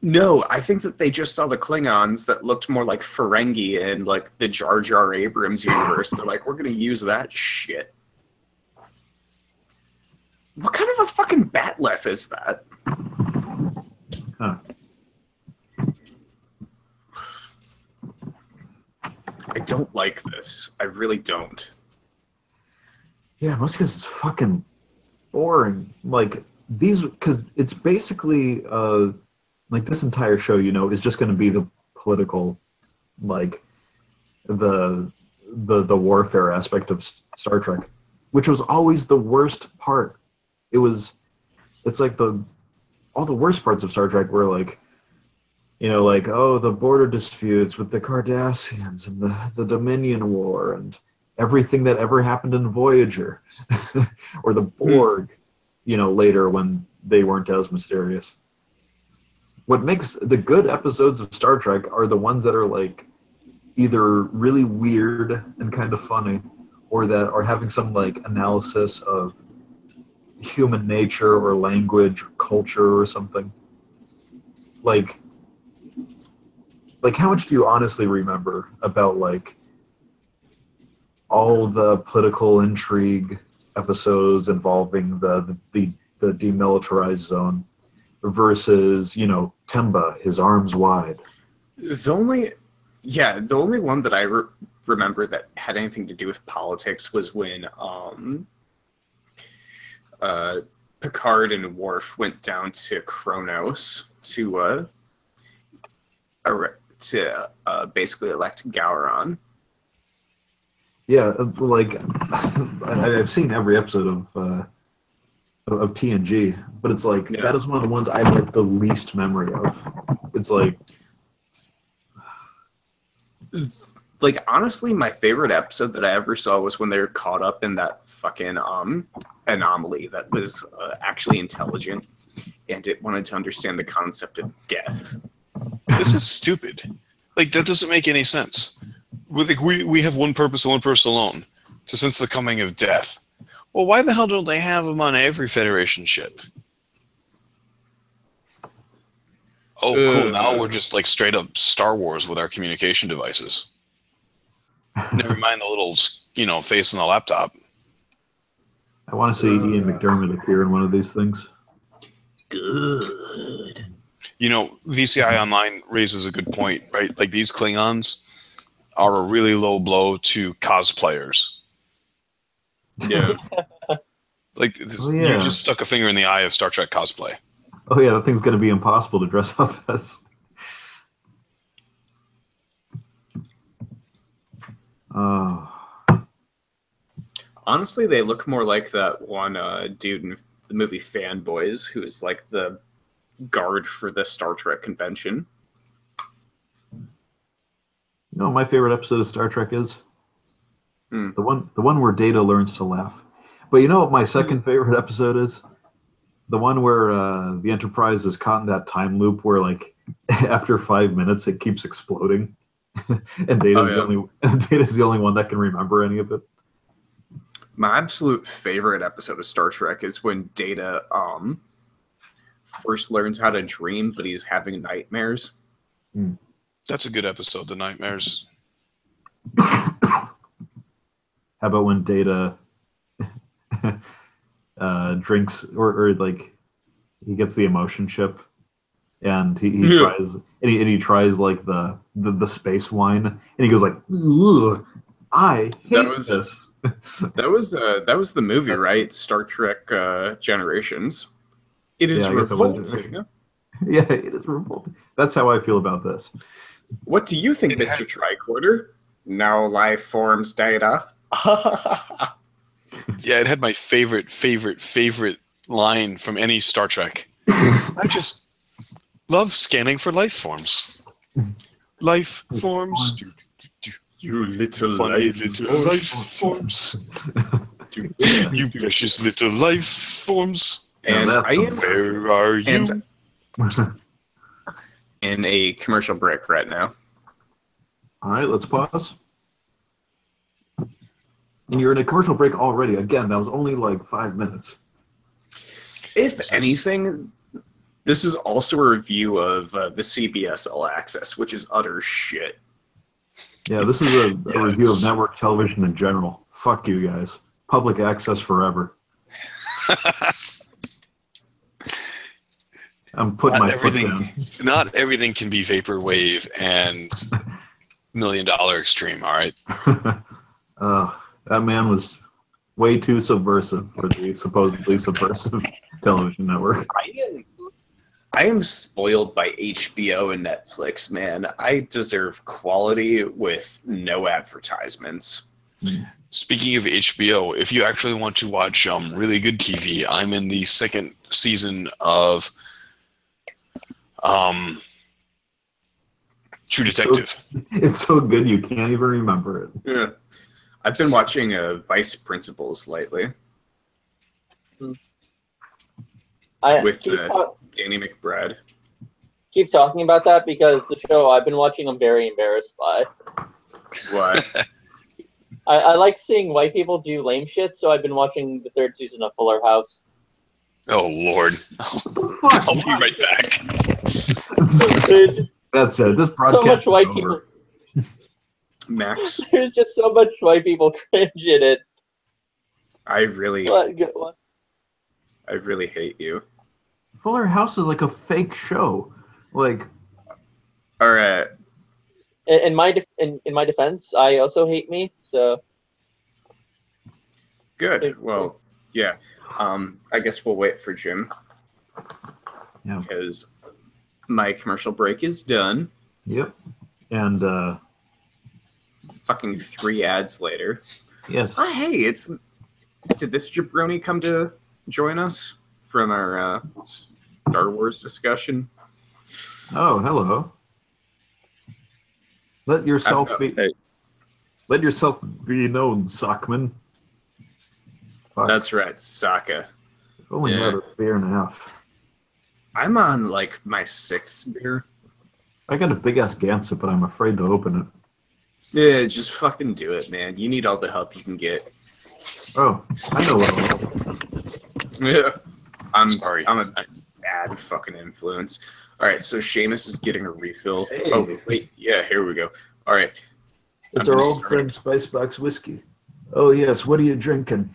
No, I think that they just saw the Klingons that looked more like Ferengi in like the Jar Jar Abrams universe. They're like, we're gonna use that shit. What kind of a fucking batleth is that? Huh. I don't like this. I really don't. Yeah, mostly because it's fucking boring. Like these, because it's basically like this entire show, you know, is just going to be the political, like the warfare aspect of Star Trek, which was always the worst part. It's like all the worst parts of Star Trek were like, you know, like, oh, the border disputes with the Cardassians and the Dominion War and everything that ever happened in Voyager or the Borg, you know, later when they weren't as mysterious. What makes the good episodes of Star Trek are the ones that are like either really weird and kind of funny, or that are having some like analysis of human nature or language or culture or something. Like how much do you honestly remember about like all the political intrigue episodes involving the demilitarized zone versus, you know, Kemba, his arms wide? The only one that I remember that had anything to do with politics was when Picard and Worf went down to Kronos to basically elect Gowron. Yeah, like I've seen every episode of TNG, but it's like that is one of the ones I have like the least memory of. It's like honestly, my favorite episode that I ever saw was when they were caught up in that fucking anomaly that was actually intelligent, and it wanted to understand the concept of death. This is stupid. Like, that doesn't make any sense. We have one purpose and one purpose alone, to sense the coming of death. Well, why the hell don't they have them on every Federation ship? Oh, cool. Now we're just like straight up Star Wars with our communication devices. Never mind the little, you know, face on the laptop. I want to see Ian McDermott appear in one of these things. Good. You know, VCI Online raises a good point, right? Like, these Klingons are a really low blow to cosplayers. Yeah. Like, you just stuck a finger in the eye of Star Trek cosplay. Oh yeah, that thing's going to be impossible to dress up as. Honestly, they look more like that one dude in the movie Fanboys, who is like the guard for the Star Trek convention. You know, my favorite episode of Star Trek is the one where Data learns to laugh. But you know what my second favorite episode is? The one where the Enterprise is caught in that time loop where, like, after 5 minutes it keeps exploding, and Data's the only one that can remember any of it. My absolute favorite episode of Star Trek is when Data first learns how to dream, but he's having nightmares. That's a good episode, the nightmares. How about when Data drinks or like he gets the emotion chip and he tries like the space wine and he goes like, ugh, I hate this. That was the movie, right? Star Trek Generations. It is revolting. Yeah, it is revolting. That's how I feel about this. What do you think, Mr. Tricorder? No life forms, Data. Yeah, it had my favorite line from any Star Trek. I just love scanning for life forms. Life forms. You little funny little life forms. You precious little life forms. And where are you? In a commercial break right now. All right, let's pause. And you're in a commercial break already. Again, that was only like 5 minutes. If anything, this is also a review of the CBS All Access, which is utter shit. Yeah, this is a review of network television in general. Fuck you guys. Public access forever. I'm putting my foot down. Not everything can be vaporwave and $1 Million Extreme, all right? That man was way too subversive for the supposedly subversive television network. I am spoiled by HBO and Netflix, man. I deserve quality with no advertisements. Speaking of HBO, if you actually want to watch really good TV, I'm in the second season of True Detective. It's so good you can't even remember it. Yeah. I've been watching Vice Principals lately. With Danny McBride. Keep talking about that because the show I've been watching I'm very embarrassed by. What? I like seeing white people do lame shit, so I've been watching the 3rd season of Fuller House. Oh, Lord. I'll be right back. That's it. This broadcast so much white people. Max. There's just so much white people cringe in it. I really hate you. Fuller House is like a fake show. Like, all right. In my defense, I also hate me. So good. Well, yeah. I guess we'll wait for Jim. Yeah. Because my commercial break is done. Yep. And fucking 3 ads later. Yes. Oh, hey, did this jabroni come to join us from our Star Wars discussion? Oh, hello. Let yourself be known, Sockman. Fuck. That's right, Sokka. I've only had a beer and a half. I'm on like my 6th beer. I got a big ass Gansett, but I'm afraid to open it. Yeah, just fucking do it, man. You need all the help you can get. Oh, I know what I'll do. Yeah. I'm sorry. I'm a bad fucking influence. All right, so Seamus is getting a refill. Hey. Oh, wait. Yeah, here we go. All right. It's our old friend Spicebox Whiskey. Oh, yes. What are you drinking?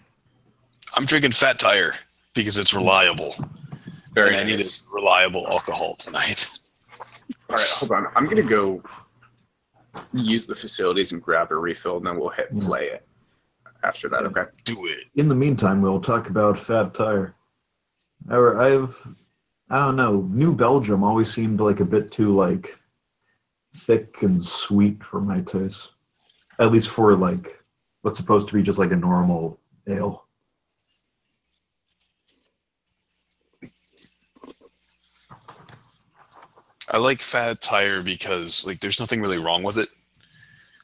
I'm drinking Fat Tire because it's reliable. Very nice. I need a reliable alcohol tonight. All right, hold on. I'm going to go use the facilities and grab a refill, and then we'll hit play it after that, okay? Do it. In the meantime, we'll talk about Fat Tire. I don't know, New Belgium always seemed like a bit too, like, thick and sweet for my taste. At least for, like, what's supposed to be just like a normal ale. I like Fat Tire because, like, there's nothing really wrong with it.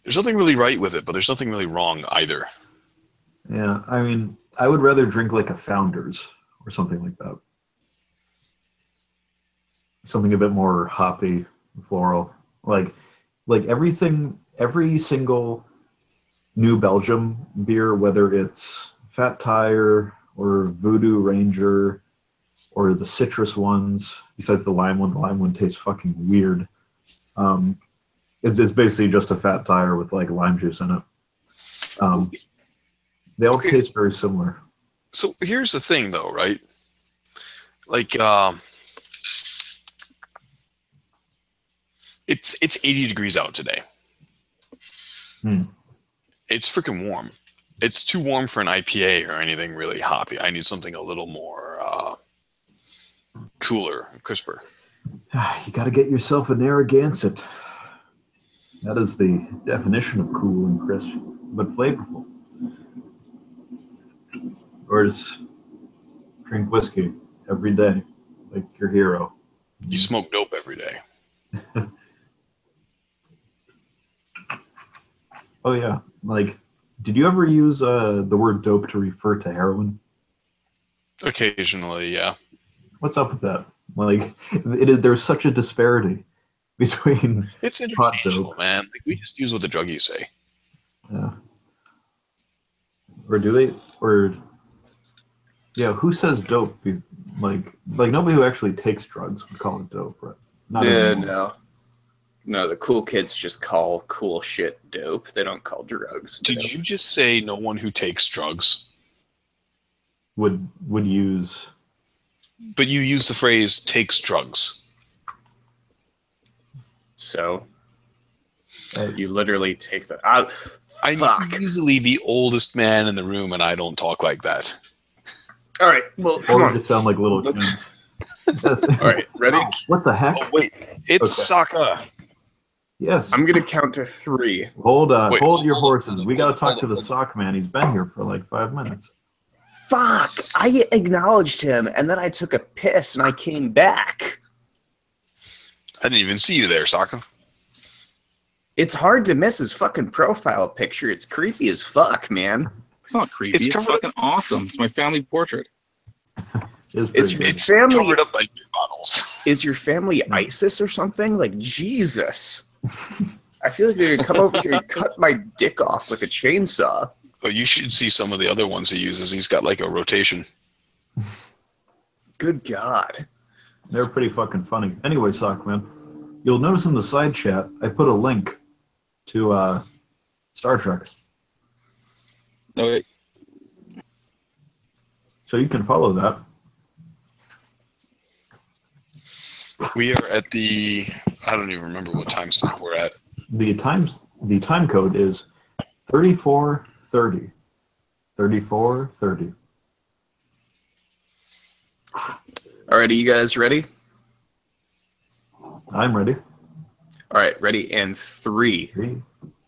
There's nothing really right with it, but there's nothing really wrong either. Yeah, I mean, I would rather drink like a Founders or something like that. Something a bit more hoppy, floral. Like everything, every single New Belgium beer, whether it's Fat Tire or Voodoo Ranger or the citrus ones, besides the lime one tastes fucking weird. It's basically just a Fat Tire with like lime juice in it. They all taste very similar. So here's the thing, though, right? Like, it's 80 degrees out today. It's freaking warm. It's too warm for an IPA or anything really hoppy. I need something a little more cooler, crisper. You got to get yourself a Narragansett. That is the definition of cool and crisp, but flavorful. Or just drink whiskey every day, like your hero. You smoke dope every day. Oh yeah, like, did you ever use the word dope to refer to heroin? Occasionally, yeah. What's up with that? Like, there's such a disparity between it's interchangeable, man. Like, we just use what the druggies say. Yeah. Or do they? Or yeah, who says dope? Like nobody who actually takes drugs would call it dope, right? Not no. No, the cool kids just call cool shit dope. They don't call drugs dope. Did you just say no one who takes drugs would use? But you use the phrase "takes drugs." So you literally take the. I'm easily the oldest man in the room, and I don't talk like that. All right, well, or just sound like little kids. All right, ready? What the heck? Oh, wait, it's Sokka. Yes. I'm gonna count to 3. Hold on. Wait, hold your hold on, horses. hold on, We got to talk hold to on, the hold sock man. He's been here for like 5 minutes. Fuck! I acknowledged him, and then I took a piss, and I came back. I didn't even see you there, Sokka. It's hard to miss his fucking profile picture. It's creepy as fuck, man. It's not creepy. It's fucking awesome. It's my family portrait. It's family covered up by beer bottles. Is your family ISIS or something? Like, Jesus. I feel like they're gonna come over here and cut my dick off with a chainsaw. Oh, you should see some of the other ones he uses. He's got like a rotation. Good God. They're pretty fucking funny. Anyway, Sockman, you'll notice in the side chat, I put a link to Star Trek. Okay. So you can follow that. We are at the, I don't even remember what time stamp we're at. The time code is 3430. 3430. Alrighty, you guys ready? I'm ready. All right, ready? And 3, 3,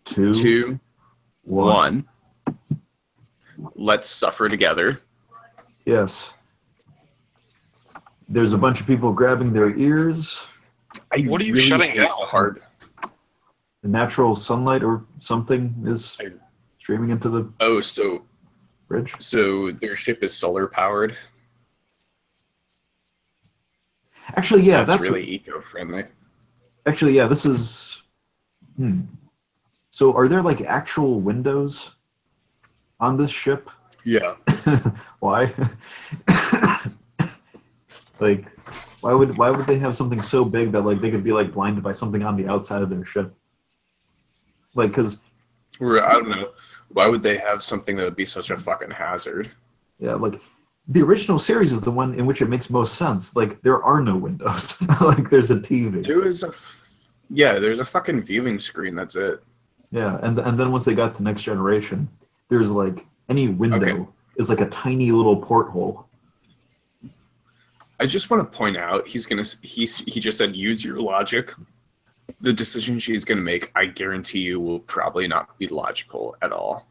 2, 2, 1. 1. Let's suffer together. Yes. There's a bunch of people grabbing their ears. What are you shutting down? Hard. The natural sunlight or something is streaming into the bridge. So their ship is solar powered. Actually, yeah, that's really eco-friendly. Actually, yeah, this is. So, are there like actual windows on this ship? Yeah. Why? Like, why would they have something so big that like they could be like blinded by something on the outside of their ship? Like, because I don't know. Why would they have something that would be such a fucking hazard? Yeah, like the original series is the one in which it makes most sense. Like, there are no windows. Like, there's a TV. There's a fucking viewing screen. That's it. Yeah, and then once they got to Next Generation, there's like any window is like a tiny little porthole. I just want to point out he just said use your logic. The decision she's going to make, I guarantee you, will probably not be logical at all.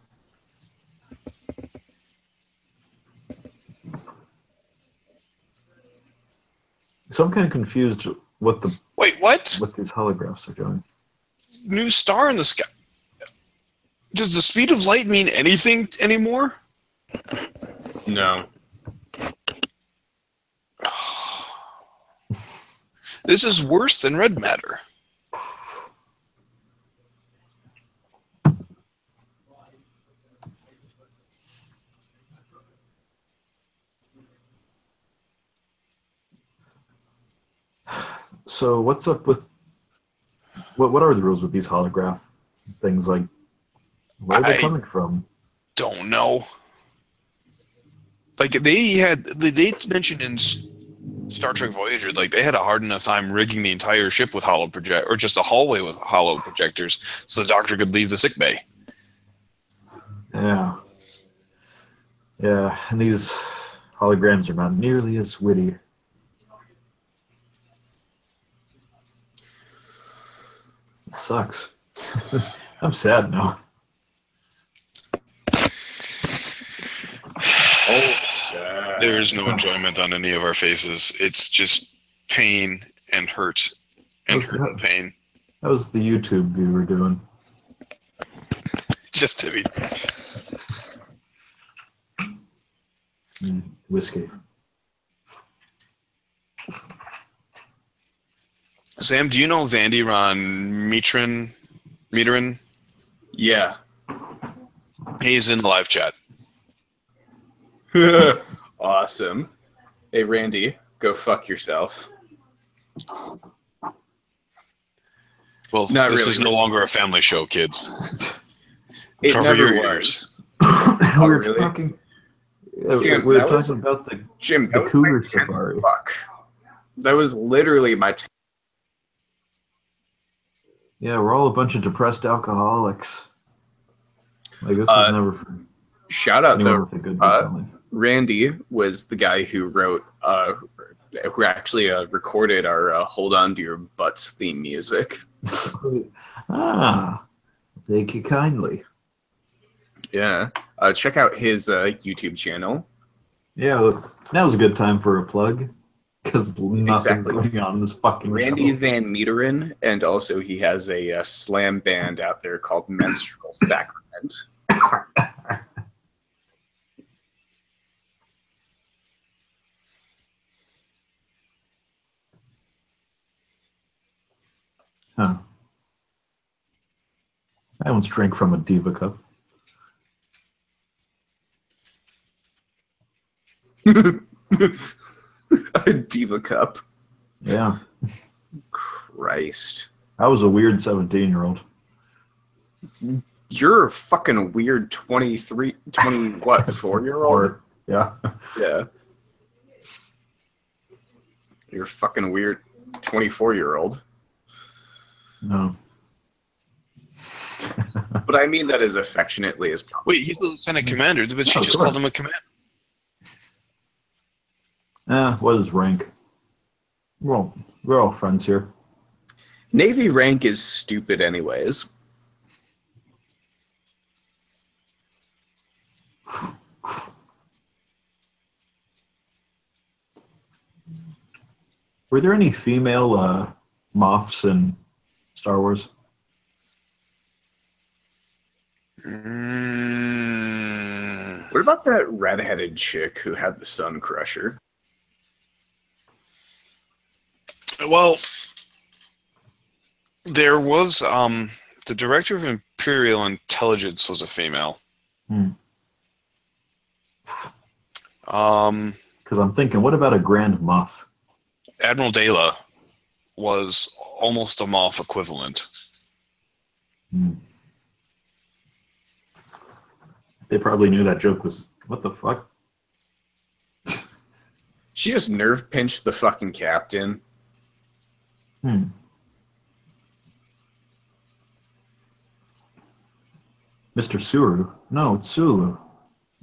So I'm kind of confused what these holographs are doing. New star in the sky. Does the speed of light mean anything anymore? No. This is worse than red matter. So what's up with what are the rules with these holograph things? Like, where are they coming from? Don't know. Like they mentioned in Star Trek Voyager, like they had a hard enough time rigging the entire ship with hollow or just a hallway with hollow projectors, so the Doctor could leave the sick bay. Yeah, and these holograms are not nearly as witty. It sucks. I'm sad now. There is no enjoyment on any of our faces. It's just pain and hurt and pain. That was the YouTube viewer doing. Just to be. Whiskey. Sam, do you know Vandy Ron Meterin? Yeah. He's in the live chat. Awesome. Hey, Randy, go fuck yourself. Well, this is no longer a family show, kids. It Cover never your was. ears. We were talking. Jim, we were talking about the Cougar Safari. Fuck. That was literally my. Yeah, we're all a bunch of depressed alcoholics. Like, this was never fun. Shout out though. With a good Randy was the guy who wrote who actually recorded our "Hold On to Your Butts" theme music. Ah, thank you kindly. Yeah, check out his YouTube channel. Yeah, look, now's a good time for a plug because nothing's going on in this fucking Randy show. Van Meteren, and also he has a slam band out there called Menstrual Sacrament. Huh. I once drank from a diva cup. A diva cup. Yeah. Christ. I was a weird 17-year-old. You're a fucking weird 23, 20, what, 4-year-old? Yeah. Yeah. You're a fucking weird 24-year-old. No. But I mean that as affectionately as possible. Wait, he's a lieutenant commander, but she just called him a commander. What is rank? Well, we're all friends here. Navy rank is stupid anyways. Were there any female Moffs in Star Wars? What about that redheaded chick who had the Sun Crusher? Well, there was the director of Imperial Intelligence was a female. Because I'm thinking, what about a Grand Moff? Admiral Dela was almost a Moff equivalent. They probably knew that joke was, what the fuck? She just nerve pinched the fucking captain. Mr. Suru? No, it's Sulu.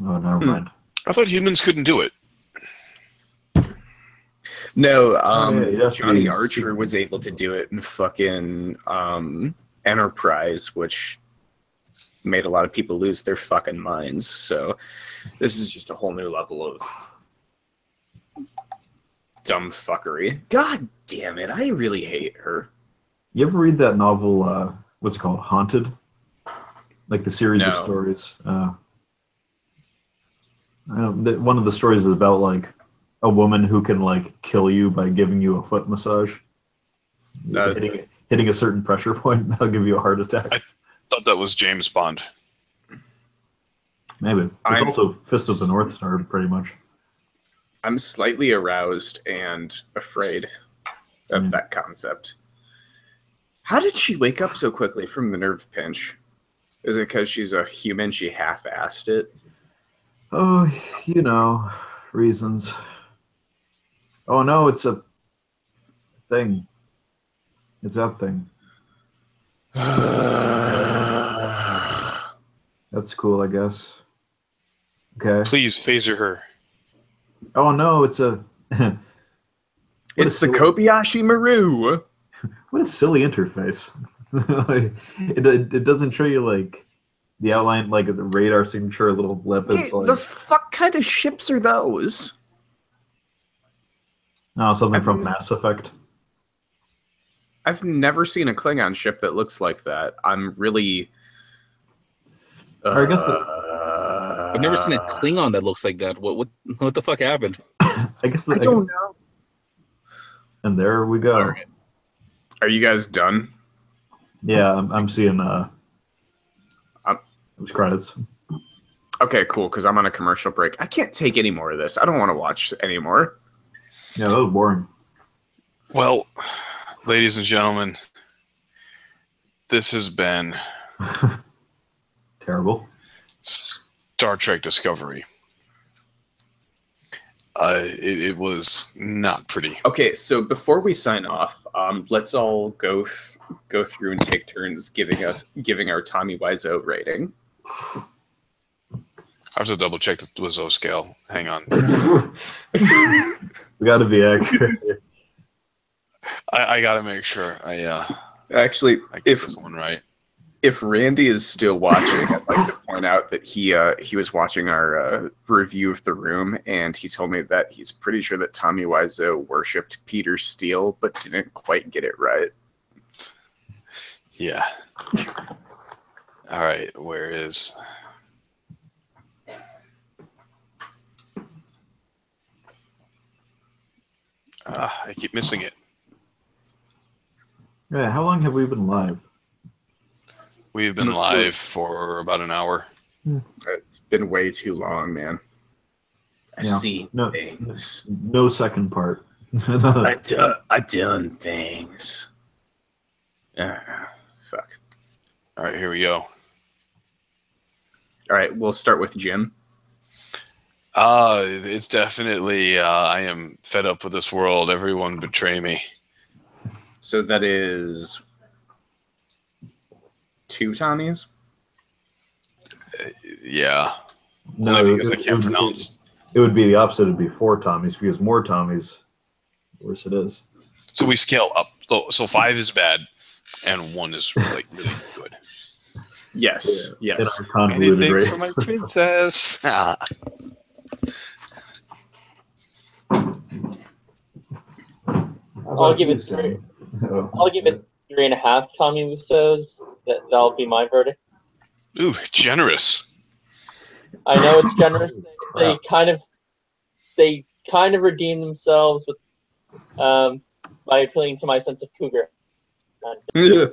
Oh, never mind. I thought humans couldn't do it. No, yeah, Johnny Archer was able to do it in fucking Enterprise, which made a lot of people lose their fucking minds. So this is just a whole new level of dumb fuckery. God damn it, I really hate her. You ever read that novel, what's it called, Haunted? Like the series of stories? One of the stories is about, like, a woman who can, like, kill you by giving you a foot massage. Hitting a certain pressure point, that'll give you a heart attack. I thought that was James Bond. Maybe. It's also Fist of the North Star, pretty much. I'm slightly aroused and afraid of that concept. How did she wake up so quickly from the nerve pinch? Is it because she's a human, she half-assed it? Oh, you know, reasons. Oh no, it's a thing. It's that thing. That's cool, I guess. Okay. Please phaser her. Oh no, it's a. It's the Kobayashi Maru. What a silly interface. Like, it doesn't show you, like, the outline, like the radar signature, a little blip. It's like, the fuck kind of ships are those? Oh, something from Mass Effect. I've never seen a Klingon ship that looks like that. I'm really. Or I guess I've never seen a Klingon that looks like that. What the fuck happened? I don't know. And there we go. Right. Are you guys done? Yeah, I'm seeing those credits. Okay, cool, because I'm on a commercial break. I can't take any more of this. I don't want to watch anymore. Yeah, that was boring. Well, ladies and gentlemen, this has been terrible. Star Trek Discovery. It was not pretty. Okay, so before we sign off, let's all go through and take turns giving our Tommy Wiseau rating. I have to double check the Lizzo scale. Hang on. We got to be accurate. I gotta make sure. Actually, I get this one right. If Randy is still watching, I'd like to point out that he was watching our review of The Room, and he told me that he's pretty sure that Tommy Wiseau worshipped Peter Steele, but didn't quite get it right. Yeah. All right, where is... I keep missing it. Yeah, how long have we been live? We've been live for about an hour. It's been way too long, man. I see things. No second part. I done things. Fuck. All right, here we go. All right, we'll start with Jim. It's definitely, I am fed up with this world. Everyone betray me. So that is 2 Tommies? Yeah. No, only because I can't pronounce. It would be the opposite. It would be 4 Tommies, because more Tommies, the worse it is. So we scale up. So 5 is bad, and 1 is really good. Yes, In yes. our convoluted Anything race. for my princess. I'll give it 3. I'll give it 3.5 Tommy Wiseau's. That'll be my verdict. Ooh, generous. I know it's generous. They kind of redeem themselves with by appealing to my sense of cougar. Okay.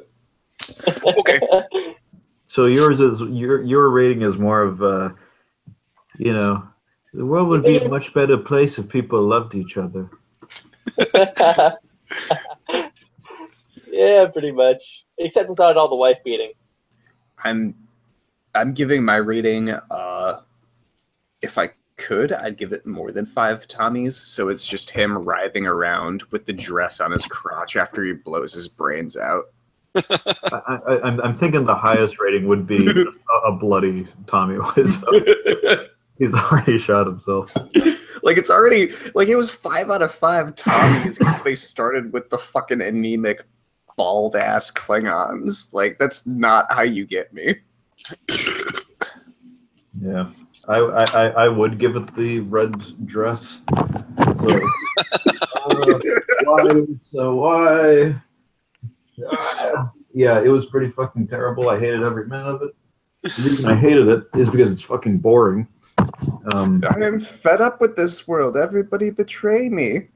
So yours is your rating is more of the world would be a much better place if people loved each other. Yeah, pretty much. Except without all the wife beating. I'm giving my rating, if I could, I'd give it more than 5 Tommies. So it's just him writhing around with the dress on his crotch after he blows his brains out. I'm thinking the highest rating would be a bloody Tommy Wiseau. He's already shot himself. Like it's already like it was 5 out of 5 Tommies because they started with the fucking anemic bald ass Klingons. Like that's not how you get me. Yeah, I would give it the red dress. So why? Yeah, it was pretty fucking terrible. I hated every minute of it. The reason I hated it is because it's fucking boring. I'm fed up with this world. Everybody betray me.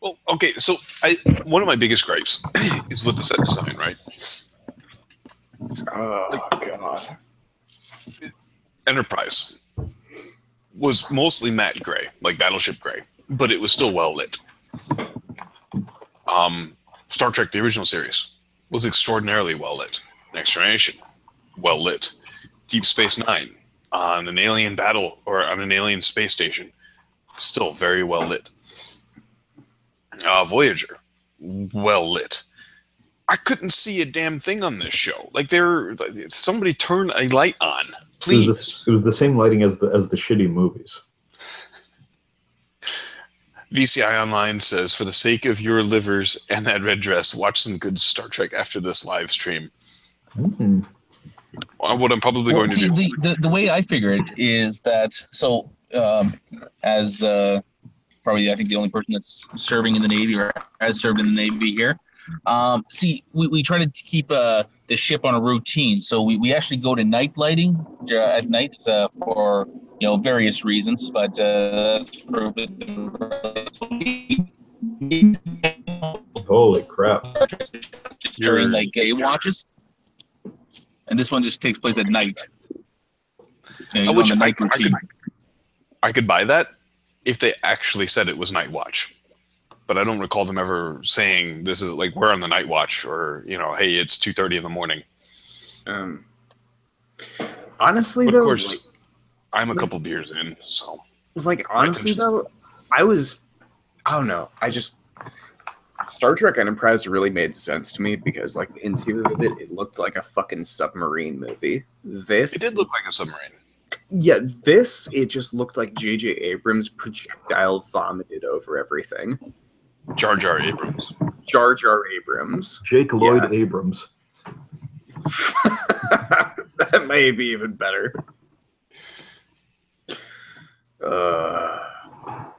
Well, okay, so one of my biggest gripes is with the set design, right? Oh, God. Enterprise was mostly matte gray, like Battleship gray, but it was still well lit. Star Trek, the original series, was extraordinarily well lit. Next Generation, well lit. Deep Space Nine, on an alien battle or on an alien space station, still very well lit. Voyager, well lit. I couldn't see a damn thing on this show. Like somebody turn a light on, please. It was the same lighting as the shitty movies. VCI Online says, for the sake of your livers and that red dress, watch some good Star Trek after this live stream. Mm-hmm. What I'm probably going to do. The way I figure it is that, so as probably I think the only person that's serving in the Navy or has served in the Navy here, we try to keep the ship on a routine. So we actually go to night lighting at night for various reasons, but Holy crap! During like day watches, and this one just takes place at night. I could buy that if they actually said it was Night Watch. But I don't recall them ever saying this is like we're on the night watch or hey, it's 2:30 in the morning. Honestly, but though, of course, I'm a couple beers in, so honestly though, I don't know. Star Trek Enterprise really made sense to me because the interior of it looked like a fucking submarine movie. It did look like a submarine. Yeah, it just looked like J.J. Abrams projectile vomited over everything. Jar Jar Abrams. Jar Jar Abrams. Jake Lloyd Abrams. That may be even better.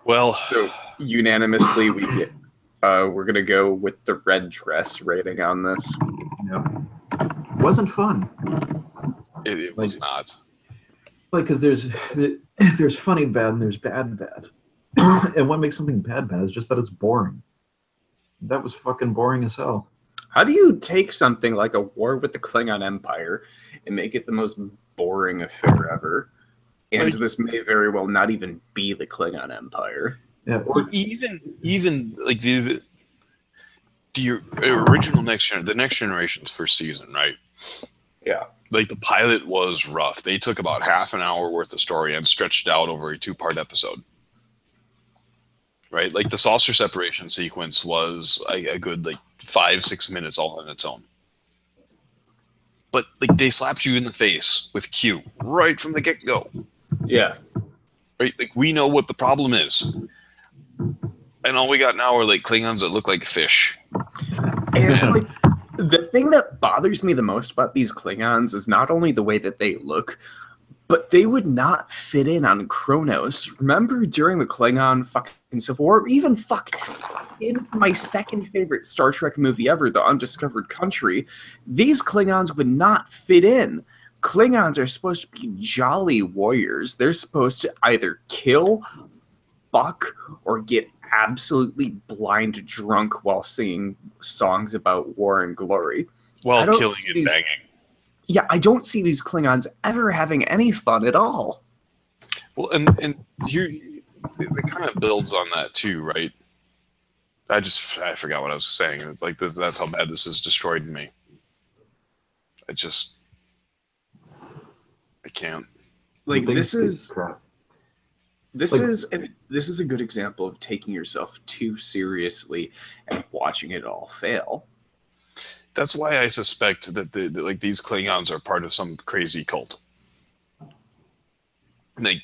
Well, so unanimously we're gonna go with the red dress rating on this. Yeah, wasn't fun. It was not. Like, because there's funny bad and there's bad bad, and what makes something bad bad is just that it's boring. That was fucking boring as hell. How do you take something like a war with the Klingon Empire and make it the most boring affair ever? And this may very well not even be the Klingon Empire. Yeah, or even like the original the Next Generation's first season, right? Yeah. Like the pilot was rough. They took about half an hour worth of story and stretched it out over a 2-part episode. Right? Like the saucer separation sequence was a good 5-6 minutes all on its own. But like they slapped you in the face with Q right from the get-go. Yeah. Right? Like we know what the problem is. And all we got now are like Klingons that look like fish. And it's like the thing that bothers me the most about these Klingons is not only the way that they look, but they would not fit in on Kronos. Remember during the Klingon fucking Civil War, or even in my second favorite Star Trek movie ever, The Undiscovered Country, these Klingons would not fit in. Klingons are supposed to be jolly warriors. They're supposed to either kill, fuck, or get absolutely blind drunk while singing songs about war and glory. While killing and banging. Yeah, I don't see these Klingons ever having any fun at all. Well, and here it kind of builds on that too, right? I forgot what I was saying. It's like that's how bad this has destroyed me. I can't. Like this is a good example of taking yourself too seriously and watching it all fail. That's why I suspect that these Klingons are part of some crazy cult. I'm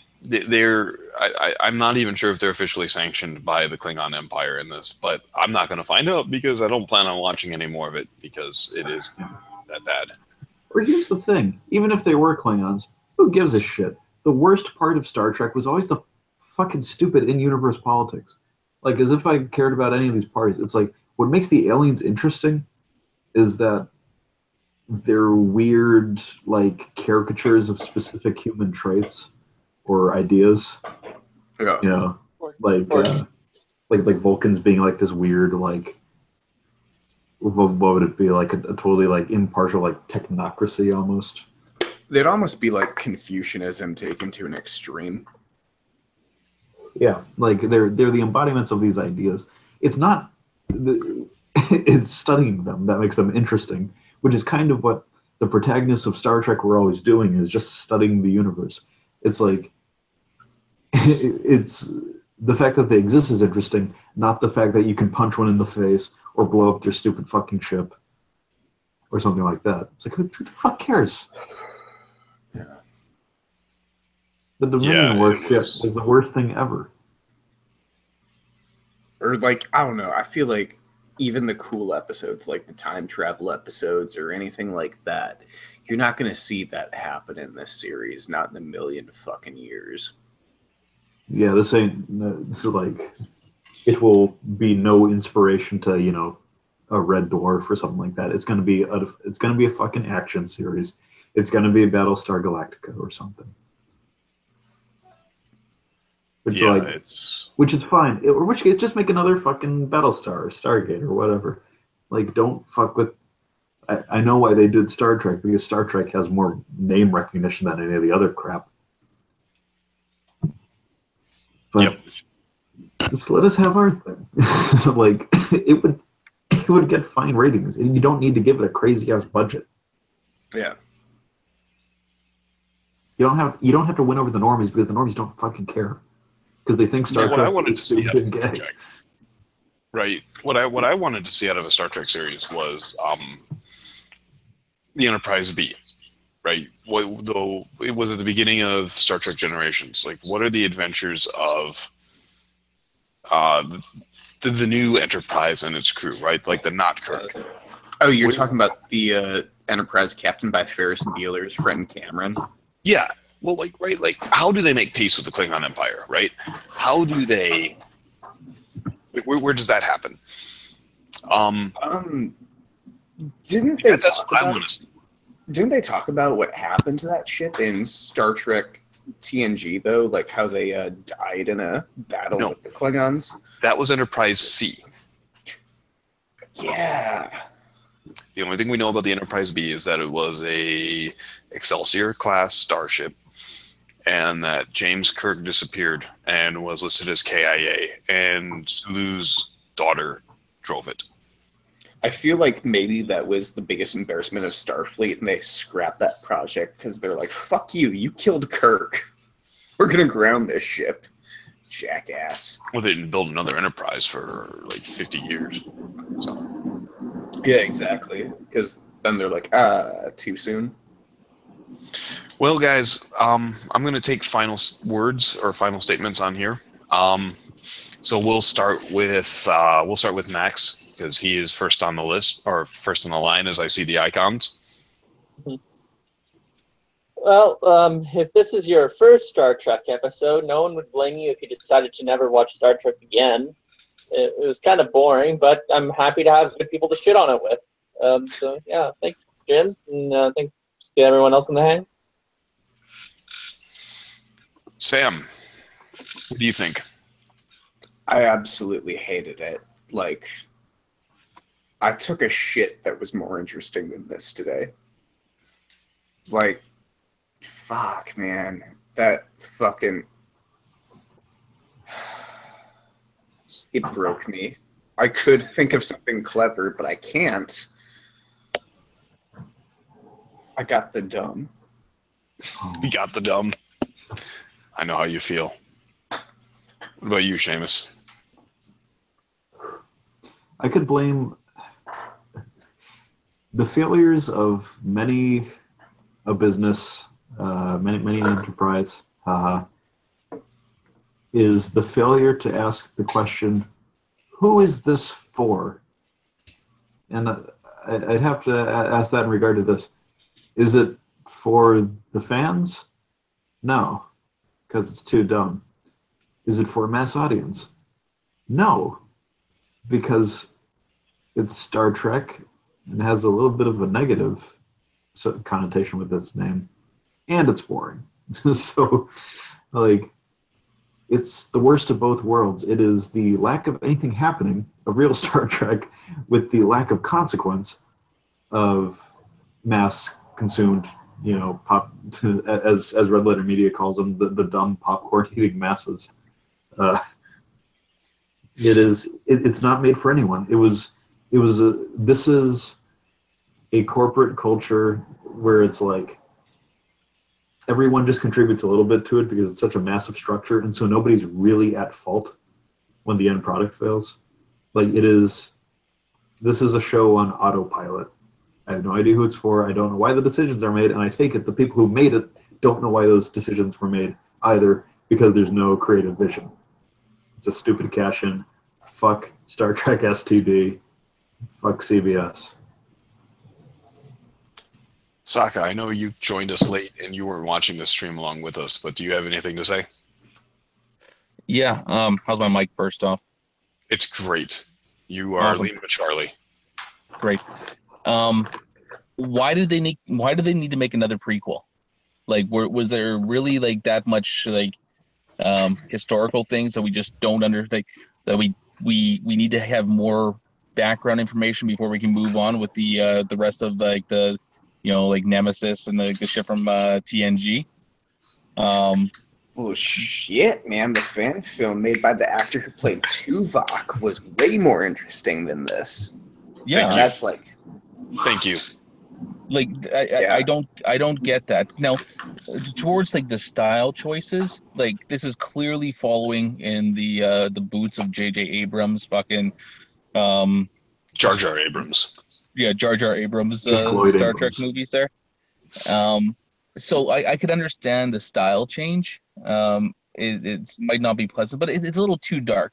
not even sure if they're officially sanctioned by the Klingon Empire in this, but I'm not going to find out because I don't plan on watching any more of it because it is that bad. Or here's the thing: even if they were Klingons, who gives a shit? The worst part of Star Trek was always the fucking stupid in-universe politics. Like, as if I cared about any of these parties. It's like what makes the aliens interesting is that they're weird, like caricatures of specific human traits or ideas. Yeah. You know, like Vulcans being like this weird, like what would it be, like a totally like impartial, like technocracy almost. They'd almost be like Confucianism taken to an extreme. Yeah, like they're the embodiments of these ideas. It's not. It's studying them that makes them interesting, which is kind of what the protagonists of Star Trek were always doing, is just studying the universe. It's like, it's the fact that they exist is interesting, not the fact that you can punch one in the face or blow up their stupid fucking ship or something like that. It's like, who the fuck cares? Yeah. The Dominion warship is the worst thing ever. Or like, I don't know, I feel like even the cool episodes, like the time travel episodes or anything like that, you're not going to see that happen in this series, not in a million fucking years. Yeah, this ain't. It's like, it will be no inspiration to, you know, a Red Dwarf or something like that. It's gonna be a fucking action series. It's gonna be a Battlestar Galactica or something. Which is fine. Or which case, just make another fucking Battlestar or Stargate or whatever. Like, don't fuck with. I know why they did Star Trek, because Star Trek has more name recognition than any of the other crap. But just let us have our thing. Like, it would get fine ratings, and you don't need to give it a crazy ass budget. Yeah. You don't have to win over the normies, because the normies don't fucking care. Because they think Star Trek is stupid and gay. Right. What I wanted to see out of a Star Trek series was the Enterprise B, right? What though it was at the beginning of Star Trek Generations. Like, what are the adventures of the new Enterprise and its crew, right? Like the not Kirk. Oh, you're talking about the Enterprise captained by Ferris Bueller's friend Cameron? Yeah. Well, like, right, like, how do they make peace with the Klingon Empire, right? How do they... Where does that happen? Didn't they that's talk what I about, want to see. Didn't they talk about what happened to that ship in Star Trek TNG, though? Like how they died in a battle with the Klingons? That was Enterprise C. Yeah. The only thing we know about the Enterprise B is that it was a Excelsior-class starship, and that James Kirk disappeared and was listed as KIA, and Sulu's daughter drove it. I feel like maybe that was the biggest embarrassment of Starfleet, and they scrapped that project because they're like, fuck you, you killed Kirk. We're going to ground this ship. Jackass. Well, they didn't build another Enterprise for like 50 years. So. Yeah, exactly. Because then they're like, too soon. Well, guys, I'm going to take final words or final statements on here. So we'll start with Max, because he is first on the list, or first on the line as I see the icons. Well, if this is your first Star Trek episode, no one would blame you if you decided to never watch Star Trek again. It was kind of boring, but I'm happy to have good people to shit on it with. So, yeah, thanks, Jim, and thanks to everyone else in the hang. Sam, what do you think? I absolutely hated it. Like, I took a shit that was more interesting than this today. Like, fuck, man. That fucking... It broke me. I could think of something clever, but I can't. I got the dumb. You got the dumb. I know how you feel. What about you, Seamus? I could blame the failures of many a business, many enterprise, is the failure to ask the question, who is this for? And I'd have to ask that in regard to this. Is it for the fans? No, because it's too dumb. Is it for a mass audience? No, because it's Star Trek and has a little bit of a negative connotation with its name, and it's boring. So, like, it's the worst of both worlds. It is the lack of anything happening, a real Star Trek, with the lack of consequence of mass-consumed, pop, as Red Letter Media calls them, the dumb popcorn-eating masses. It's not made for anyone. This is a corporate culture where it's like everyone just contributes a little bit to it because it's such a massive structure, and so nobody's really at fault when the end product fails. Like, this is a show on autopilot. I have no idea who it's for. I don't know why the decisions are made, and I take it the people who made it don't know why those decisions were made either, because there's no creative vision. It's a stupid cash-in. Fuck Star Trek STD. Fuck CBS. Saka, I know you joined us late and you weren't watching the stream along with us, but do you have anything to say? Yeah. How's my mic first off? It's great. You are Awesome. Lima Charlie. Great. Why did they need to make another prequel? Like, was there really like that much like historical things that we just don't understand, that we need to have more background information before we can move on with the rest of like the like Nemesis and the shit from TNG. Well, shit, man. The fan film made by the actor who played Tuvok was way more interesting than this. Yeah, that's like. Thank you. Like, I don't get that. Now, towards like the style choices, like this is clearly following in the boots of J.J. Abrams, fucking Jar Jar Abrams. Yeah, Jar Jar Abrams Lloyd Star Abrams. Trek movies there. So I could understand the style change. It might not be pleasant, but it's a little too dark.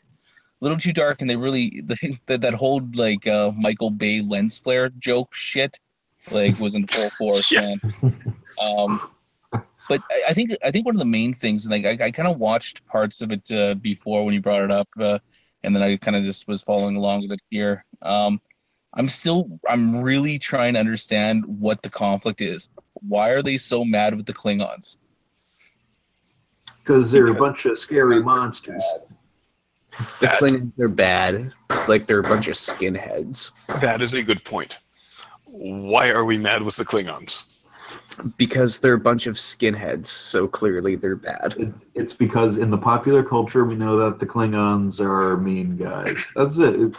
A little too dark, and they really that whole like Michael Bay lens flare joke shit like was in full force, Yeah. man. But I think one of the main things, like I kind of watched parts of it before when you brought it up, and then I kind of just was following along with it here. I'm really trying to understand what the conflict is. Why are they so mad with the Klingons? Because they're a bunch of scary monsters. The Klingons are bad. Like, they're a bunch of skinheads. That is a good point. Why are we mad with the Klingons? Because they're a bunch of skinheads, so clearly they're bad. It's because in the popular culture we know that the Klingons are mean guys. That's it.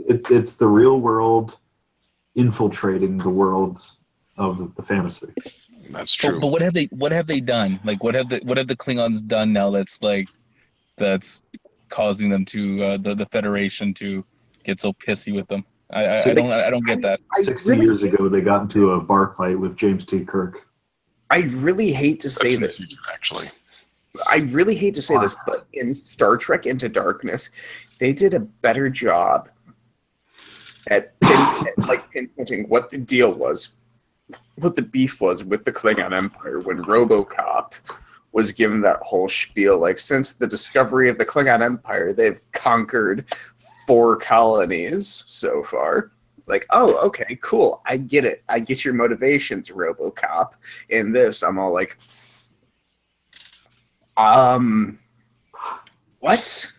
It's the real world infiltrating the worlds of the fantasy. That's true. But what have they done? Like what have the Klingons done now that's causing them to the Federation to get so pissy with them? I don't get that. 60 years ago, they got into a bar fight with James T. Kirk. I really hate to say That's this. Actually, I really hate to say this, but in Star Trek Into Darkness, they did a better job at pinpointing what the deal was, what the beef was with the Klingon Empire when RoboCop was given that whole spiel. Like, since the discovery of the Klingon Empire, they've conquered 4 colonies so far. Like, oh, okay, cool. I get it. I get your motivations, RoboCop. In this, I'm all like, what?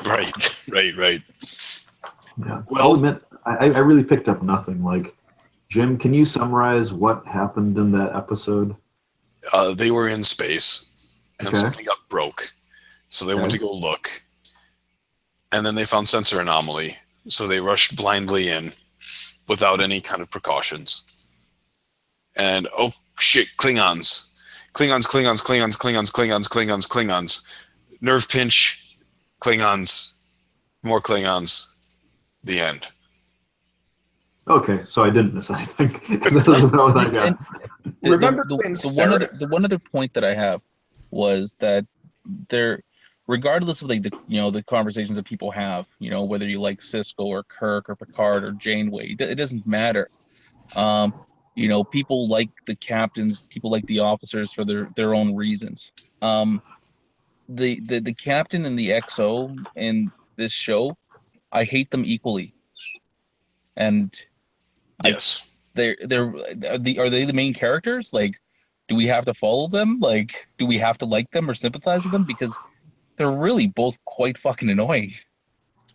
right. Yeah. Well, I'll admit, I really picked up nothing. Like, Jim, can you summarize what happened in that episode? They were in space, and something got broke, so they went to go look, and then they found sensor anomaly, so they rushed blindly in without any kind of precautions. And oh shit, Klingons. Nerve pinch, Klingons, more Klingons. The end. Okay, so I didn't miss anything. That's about what I got. Remember the one other point that I have was that there, regardless of like the conversations that people have, whether you like Cisco or Kirk or Picard or Janeway, it doesn't matter. People like the captains, people like the officers for their own reasons. The captain and the XO in this show, I hate them equally. And yes, are they the main characters? Like, do we have to follow them? Like, do we have to like them or sympathize with them? Because they're really both quite fucking annoying.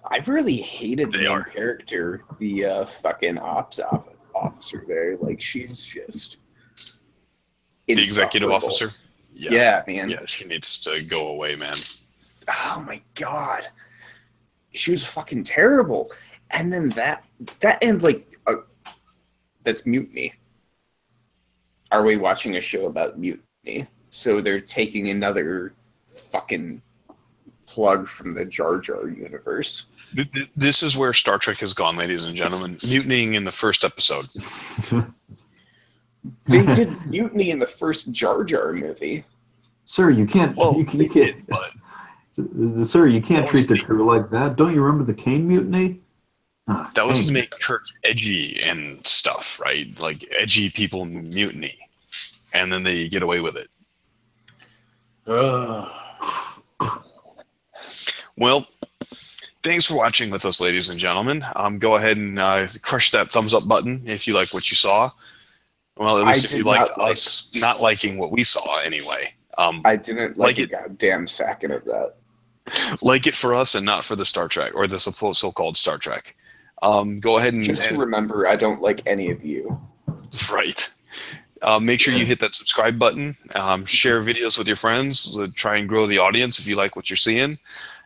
I really hated the main character, the fucking ops officer there. Like, she's just the executive officer. Yeah, man. Yeah, she needs to go away, man. Oh my god, she was fucking terrible. And then that and like that's Mutiny. Are we watching a show about mutiny? So they're taking another fucking plug from the Jar Jar universe. This is where Star Trek has gone, ladies and gentlemen. Mutinying in the first episode. They did mutiny in the first Jar Jar movie. Sir, you can't. Well, you can't. Sir, you can't treat the crew like that. Don't you remember the Kane mutiny? That was to make Kirk edgy and stuff, right? Like, edgy people mutiny. And then they get away with it. Well, thanks for watching with us, ladies and gentlemen. Go ahead and crush that thumbs up button if you like what you saw. Well, at least if you liked us not liking what we saw anyway. I didn't like a goddamn second of that. Like it for us and not for the Star Trek, or the so-called Star Trek. Go ahead and... Just to remember, I don't like any of you. Right. Make sure you hit that subscribe button. Share videos with your friends. Try and grow the audience if you like what you're seeing.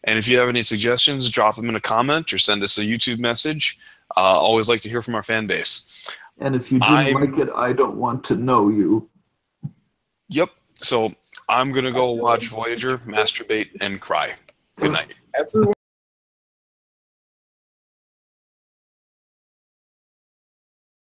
And if you have any suggestions, drop them in a comment or send us a YouTube message. Always like to hear from our fan base. And if you didn't like it, I don't want to know you. Yep. So I'm going to go watch Voyager, masturbate, and cry. Good night. Everyone